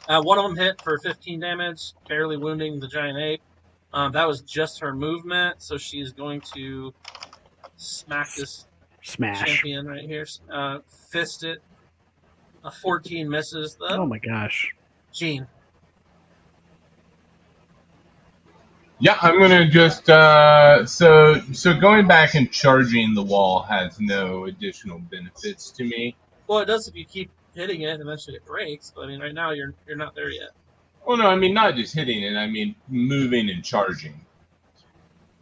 one of them hit for 15 damage, barely wounding the giant ape. That was just her movement, so she's going to smack this champion right here. Fist it. A 14 misses, though. Oh my gosh. Gene. Yeah, I'm gonna just so going back and charging the wall has no additional benefits to me. Well, it does if you keep hitting it, and eventually it breaks. But I mean, right now you're not there yet. Well, no, I mean not just hitting it. I mean moving and charging.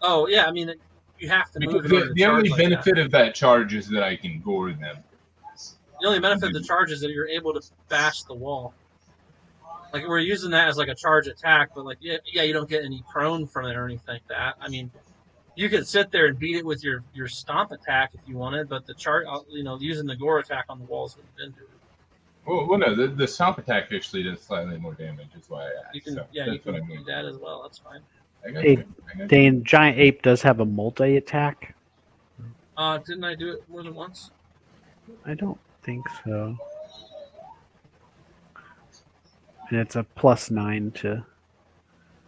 Oh yeah, I mean you have to move. The only benefit of that charge is that I can gore them. The only benefit of the charge is that you're able to bash the wall. Like we're using that as like a charge attack, but like yeah, you don't get any prone from it or anything like that. I mean, you could sit there and beat it with your stomp attack if you wanted, but the charge, using the gore attack on the walls would have been do. Well, no, the stomp attack actually does slightly more damage, is why I asked. You can do that as well. That's fine. Hey, Dane, giant ape does have a multi attack. Didn't I do it more than once? I don't think so. And it's a +9 to.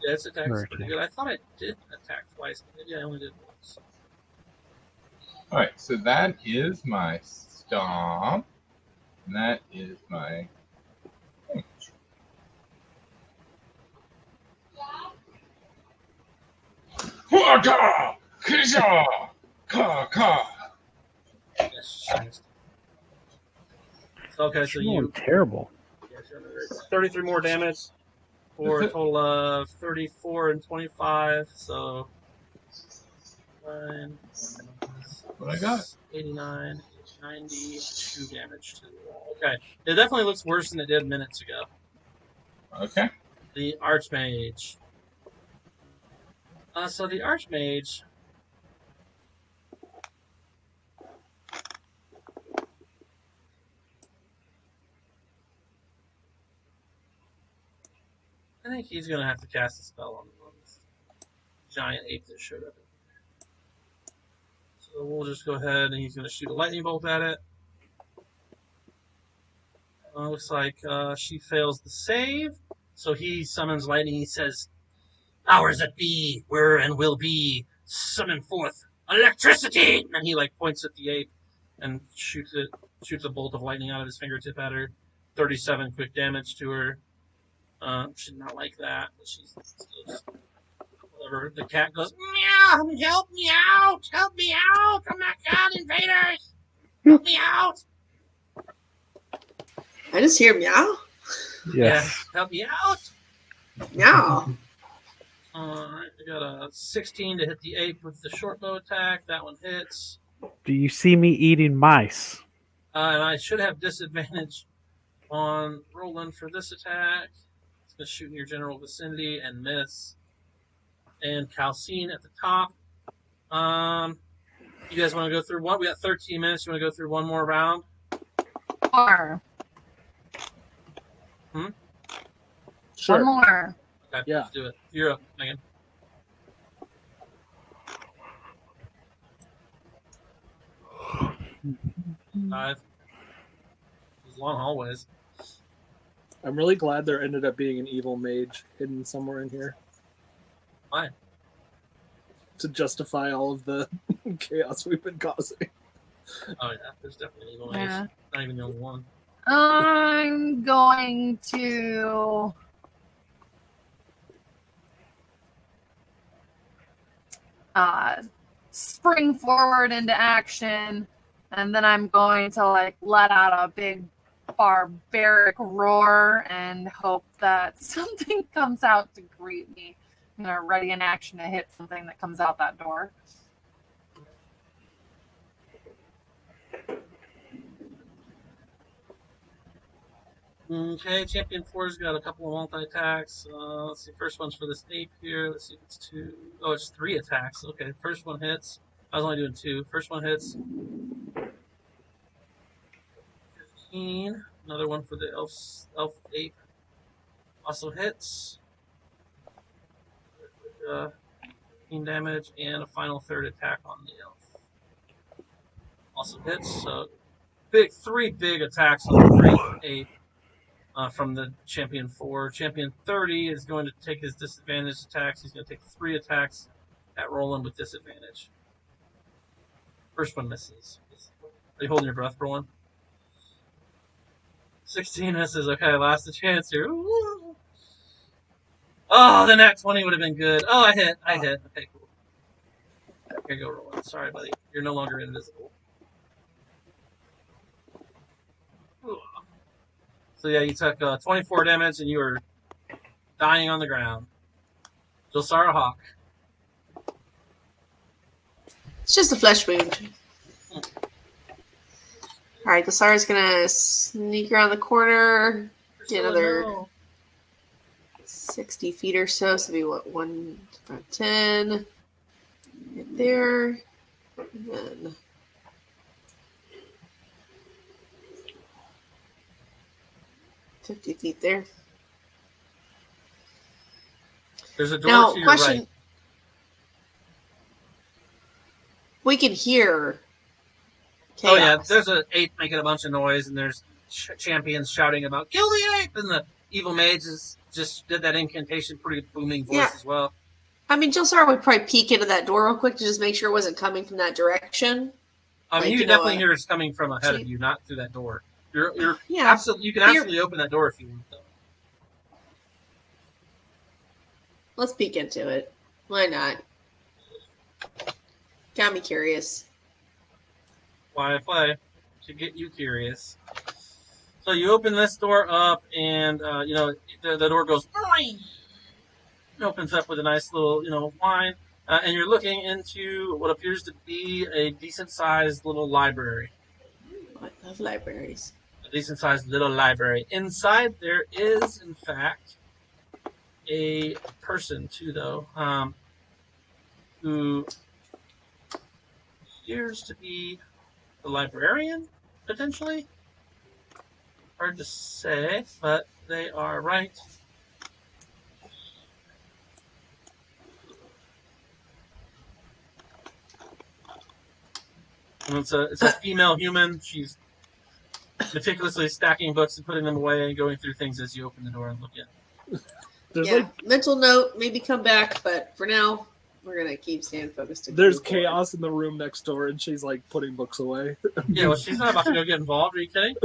Yeah, its attack's Or pretty attack. good. I thought I did attack twice, but maybe I only did once. All right, so that is my stomp. And that is my damage. Waka! Kisha! Ka ka! Yes, she missed. Okay, so She's you terrible. 33 more damage for a total of 34 and 25. So 9, What I got? 89, 92 damage to the wall. Okay, it definitely looks worse than it did minutes ago. Okay. The Archmage. So the Archmage. I think he's going to have to cast a spell on this giant ape that showed up. So we'll just go ahead and he's going to shoot a lightning bolt at it. Looks like she fails the save. So he summons lightning. He says, "Powers that be, were and will be, summon forth electricity!" And he points at the ape and shoots a bolt of lightning out of his fingertip at her. 37 quick damage to her. She did not like that, but she's whatever. The cat goes, "Meow! Help me out! Help me out! Oh my God, invaders! Help me out!" I just hear meow. Yes. Yeah, help me out! Meow. I got a 16 to hit the ape with the short bow attack. That one hits. Do you see me eating mice? And I should have disadvantage on rolling for this attack. It's going to shoot in your general vicinity and miss. And Calcine at the top. You guys want to go through one? We got 13 minutes. You want to go through one more round? More. Sure. One more. Okay, Yeah. let's do it. You're up, Megan. Five. These long hallways. I'm really glad there ended up being an evil mage hidden somewhere in here. Why? To justify all of the chaos we've been causing. Oh yeah, there's definitely evil mage. Yeah. Not even the only one. I'm going to spring forward into action, and then I'm going to let out a big barbaric roar and hope that something comes out to greet me. I'm gonna ready in action to hit something that comes out that door. Okay, Champion 4's got a couple of multi-attacks. Let's see, first one's for this ape here. Let's see if it's 2. Oh, it's 3 attacks. Okay, first one hits. I was only doing 2. First one hits. 15. Another one for the elf ape. Also hits. 15 damage, and a final third attack on the elf. Also hits. So, 3 big attacks on the great ape. From the Champion 4. Champion 30 is going to take his disadvantage attacks. He's going to take 3 attacks at rolling with disadvantage. First one misses. Are you holding your breath for one? 16 misses. Okay, last chance here. Ooh. Oh, the nat 20 would have been good. Oh, I hit. Okay, cool. Here you go, rolling. Sorry, buddy. You're no longer invisible. Ooh. So yeah, you took 24 damage and you were dying on the ground. Jelsara Hawk. It's just a flesh wound. Alright, the Sara's gonna sneak around the corner, get another 60 feet or so. So it'll be 1, 10. Right there. And then 50 feet there. There's a door Now, to your question. right. We can hear Oh yeah, chaos. there's an ape making a bunch of noise, and there's champions shouting about "kill the ape," and the evil mage just did that incantation, pretty booming voice as well. I mean, Jelsar would probably peek into that door real quick to just make sure it wasn't coming from that direction. I mean, you definitely hear it's coming from ahead of you, not through that door. You're absolutely, you can absolutely open that door if you want, though. Let's peek into it. Why not? Got me curious. Why play to get you curious? So you open this door up, and the door goes. It opens up with a nice little whine, and you're looking into what appears to be a decent-sized little library. I love libraries. A decent-sized little library. Inside there is, in fact, a person too, though, who appears to be the librarian, potentially. Hard to say, but they are right. And it's a female human. She's meticulously stacking books and putting them away and going through things as you open the door and look in. Mental note, maybe come back, but for now, we're gonna keep staying focused. There's chaos in the room next door, and she's like putting books away. Yeah, well, she's not about to go get involved. Are you kidding?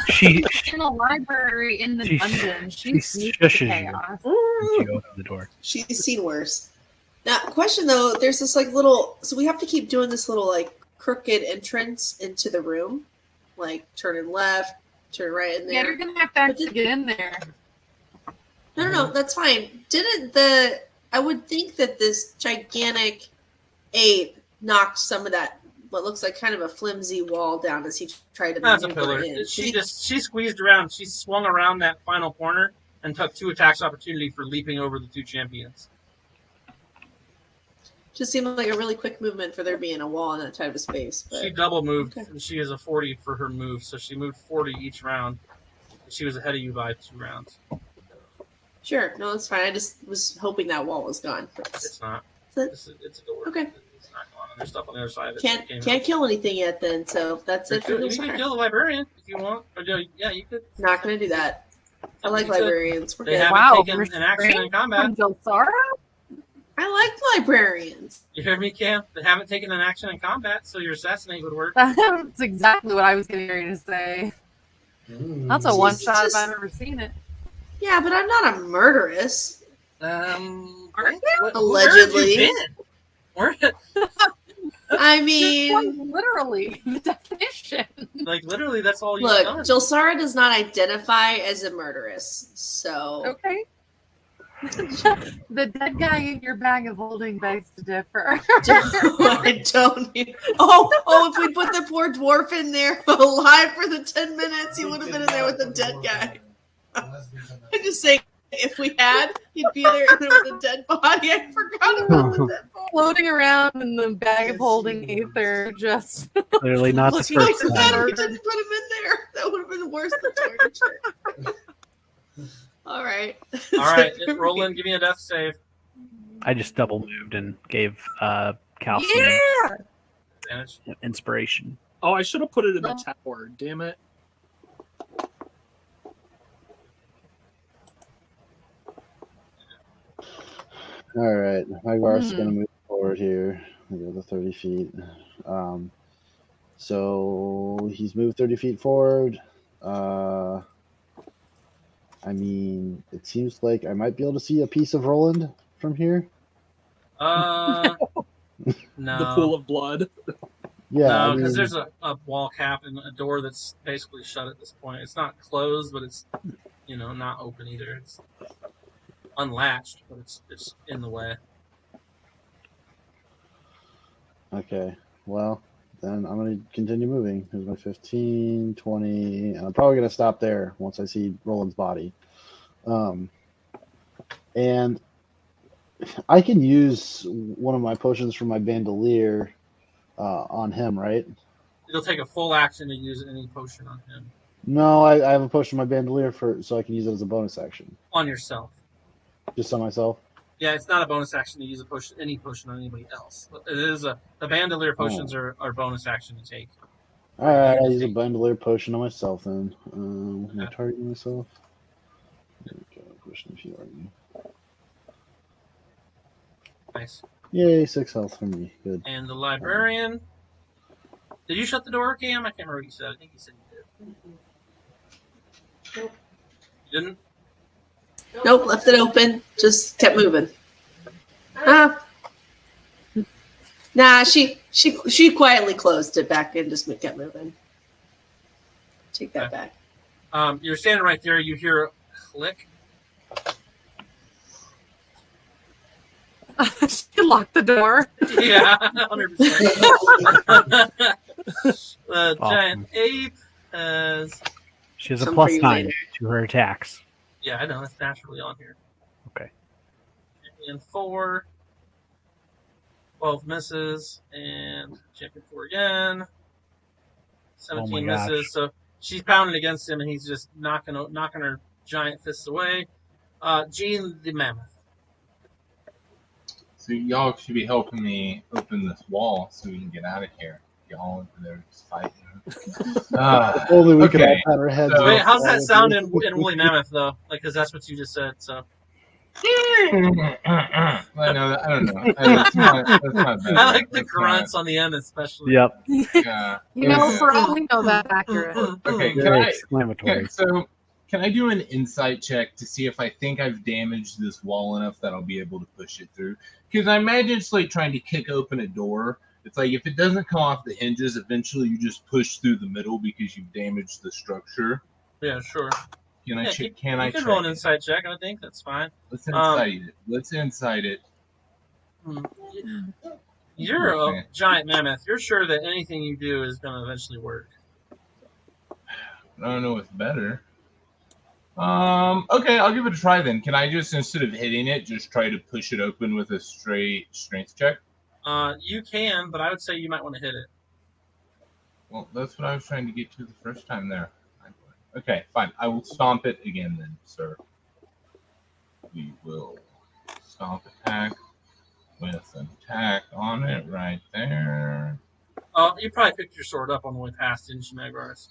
She's in a library in the dungeon. She's chaos. You open the door. She's seen worse. Now, question though, there's this like little. So we have to keep doing this little like crooked entrance into the room, like turning left, turn right in there. Yeah, you're gonna have to get in there. No, that's fine. I would think that this gigantic ape knocked some of that, what looks like kind of a flimsy wall down as he tried to That's a pillar. She squeezed around. She swung around that final corner and took 2 attacks opportunity for leaping over the 2 champions. Just seemed like a really quick movement for there being a wall in that type of space. But... She double moved, and she is a 40 for her move, so she moved 40 each round. She was ahead of you by 2 rounds. Sure, no, it's fine. I just was hoping that wall was gone. It's not. It's a door. Okay. It's not gone. There's stuff on the other side. Can't kill anything yet then, so that's it for You this can time. kill the librarian if you want. Or, yeah, you could. Not going to do that. I like librarians. We're They good. haven't taken an action in combat. I like librarians. You hear me, Cam? They haven't taken an action in combat, so your assassinate would work. That's exactly what I was getting ready to say. That's a one shot if I've ever seen it. Yeah, but I'm not a murderess. Aren't you? Allegedly. Where have you been? I mean, literally the definition. Like literally, that's all you've look, done. Jelsara does not identify as a murderess, so Okay. The dead guy in your bag of holding begs to differ. I don't. If we put the poor dwarf in there alive for the 10 minutes, he would have been in there with the dead guy. I'm just saying, if we had, he'd be there with a dead body. I forgot about the dead body. Floating around in the bag of holding ether, just Clearly not the Looking first like time. that, we didn't put him in there. That would have been worse than torture. All right. Roland, give me a death save. I just double moved and gave Cal some inspiration. Oh, I should have put it in the tower. Damn it. All right, my guard's going to move forward here. I go to 30 feet. So he's moved 30 feet forward. I mean, it seems like I might be able to see a piece of Roland from here. No. The pool of blood. Yeah, no, because there's a wall cap and a door that's basically shut at this point. It's not closed, but it's not open either. It's unlatched, but it's in the way. Okay, well, then I'm going to continue moving. Here's my 15, 20, and I'm probably going to stop there once I see Roland's body. And I can use one of my potions from my bandolier on him, right? It'll take a full action to use any potion on him. No, I have a potion in my bandolier so I can use it as a bonus action. On yourself. Just on myself? Yeah, it's not a bonus action to use any potion on anybody else. It is the bandolier potions are bonus action to take. All right, I use a bundler potion on myself then. Am I targeting myself? Okay, question if you are. Nice. Yay, 6 health for me. Good. And the librarian. Did you shut the door, Cam? I can't remember what you said. I think you said you did. Nope. You didn't? Nope, left it open. Just kept moving. Nah, she quietly closed it back and just kept moving. Take that back. You're standing right there. You hear a click. She locked the door. Yeah, 100%. The giant ape has. She has a Some plus for you 9 later. to her attacks. Yeah, I know. It's naturally on here. Okay. And 4. 12 misses. And checking 4 again. 17 gosh. misses. So she's pounding against him, and he's just knocking her giant fists away. Gene the mammoth. So y'all should be helping me open this wall so we can get out of here. Y'all over there just fighting. If only we could all okay. pat our heads. So- Wait, off how's all that of sound you. in Woolly Mammoth, though? Like, because that's what you just said, so. I know. I don't know. That's not better. I like the That's grunts on the end, especially. Yep. not- yeah. You know, Yeah. for all we know, that's accurate. Okay. Can Very I? exclamatory. So, can I do an insight check to see if I think I've damaged this wall enough that I'll be able to push it through? Because I imagine it's like trying to kick open a door. It's like if it doesn't come off the hinges, eventually you just push through the middle because you've damaged the structure. Yeah, sure. Can I Yeah, check? you Can I can check? roll an it? insight check, I think. That's fine. Let's insight it. Let's insight it. You're a Okay. giant mammoth. You're sure that anything you do is going to eventually work. I don't know what's better. Okay, I'll give it a try then. Can I just, instead of hitting it, just try to push it open with a straight strength check? You can, but I would say you might want to hit it. Well, that's what I was trying to get to the first time there. Okay, fine. I will stomp it again then, sir. We will stomp attack with an attack on it right there. You probably picked your sword up on the way past, didn't you, Magars?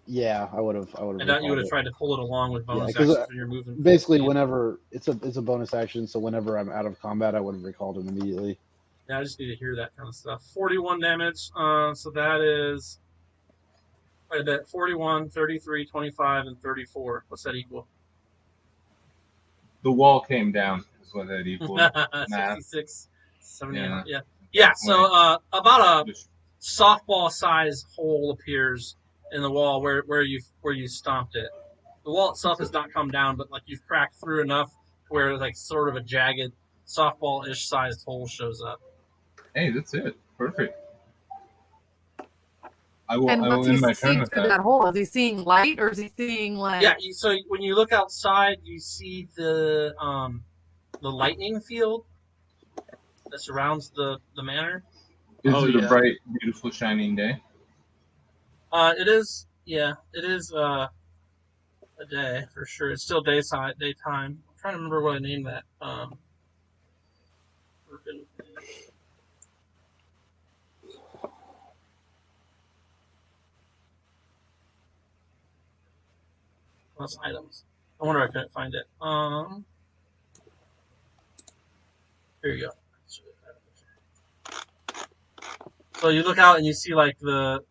Yeah, I would have. And that you would have tried to pull it along with bonus 'cause, actions when you're moving. Basically, full speed. whenever it's a bonus action, so whenever I'm out of combat, I would have recalled him immediately. Yeah, I just need to hear that kind of stuff. 41 damage. So that is quite a bit. 41, 33, 25, and 34. What's that equal? The wall came down, is what that equals. 66, 78. Yeah. Yeah, so about a Just- softball size hole appears in the wall where you stomped it. The wall itself has not come down, but like you've cracked through enough where like sort of a jagged softball-ish sized hole shows up. Hey, that's it. Perfect. I will And what's he end my turn seeing with through that. that hole? Is he seeing light, or is he seeing like? Yeah, so when you look outside, you see the lightning field that surrounds the manor. Is Oh, it a yeah. bright, beautiful, shining day? It is. Yeah, it is a day for sure. It's still daytime. I'm trying to remember what I named that. Plus items. I wonder if I couldn't find it. Here you go. So you look out and you see like the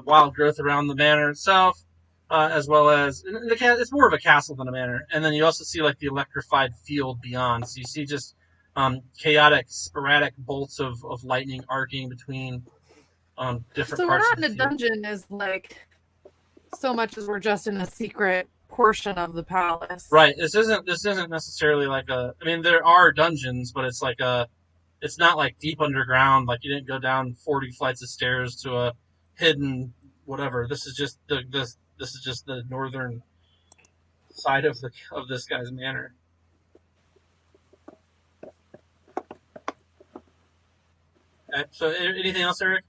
wild growth around the manor itself, as well as it's more of a castle than a manor. And then you also see like the electrified field beyond. So you see just chaotic, sporadic bolts of lightning arcing between different So we're parts not of in the a field. dungeon as like so much as we're just in a secret portion of the palace. Right. This isn't necessarily like a. I mean, there are dungeons, but it's like a. It's not like deep underground. Like you didn't go down 40 flights of stairs to a hidden whatever. This is just this is just the northern side of this guy's manor. Okay, so anything else, Eric?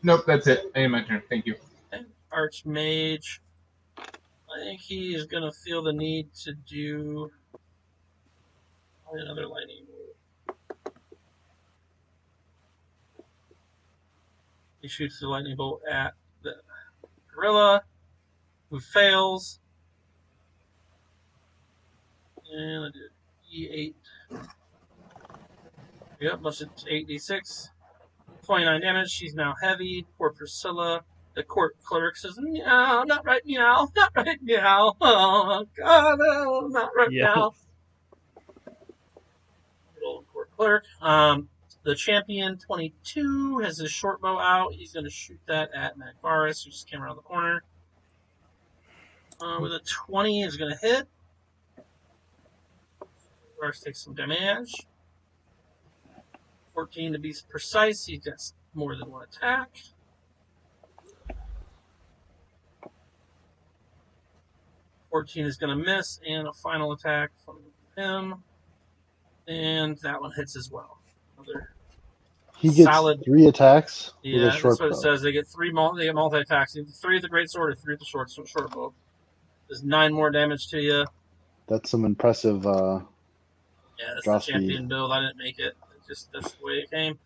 Nope, that's it. Hey, my turn. Thank you. Okay. Archmage. I think he is gonna feel the need to do another lightning. He shoots the lightning bolt at the gorilla, who fails. And I did E8. Yep, plus it's 8d6. 29 damage. She's now heavy. Poor Priscilla. The court clerk says, meow, not right meow, not right meow. Oh, God, no, not right meow. Good old court clerk. The champion, 22, has his short bow out. He's going to shoot that at Magvaris, who just came around the corner. With a 20, is going to hit. Magvaris takes some damage. 14 to be precise. He gets more than one attack. $14 is going to miss, and a final attack from him. And that one hits as well. He gets solid 3 attacks. Yeah, with a short that's what bow. it says. They get multi-attacks. 3 with the great sword or 3 with the short bow. There's 9 more damage to you. That's some impressive. Yeah, that's draw the champion speed. build. I didn't make it. That's the way it came.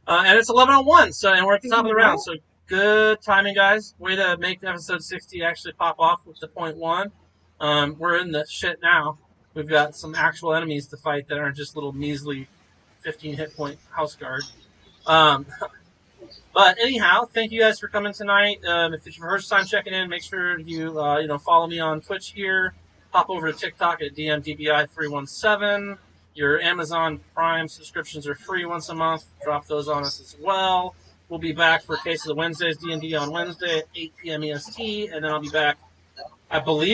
And it's 11:01, so and we're at the top of the round. So good timing, guys. Way to make episode 60 actually pop off with the .1. We're in the shit now. We've got some actual enemies to fight that aren't just little measly 15 hit point house guard. But anyhow, thank you guys for coming tonight. If it's your first time checking in, make sure you follow me on Twitch here. Hop over to TikTok at DMDBI317. Your Amazon Prime subscriptions are free once a month. Drop those on us as well. We'll be back for Case of the Wednesdays, D&D on Wednesday at 8 p.m. EST, and then I'll be back, I believe,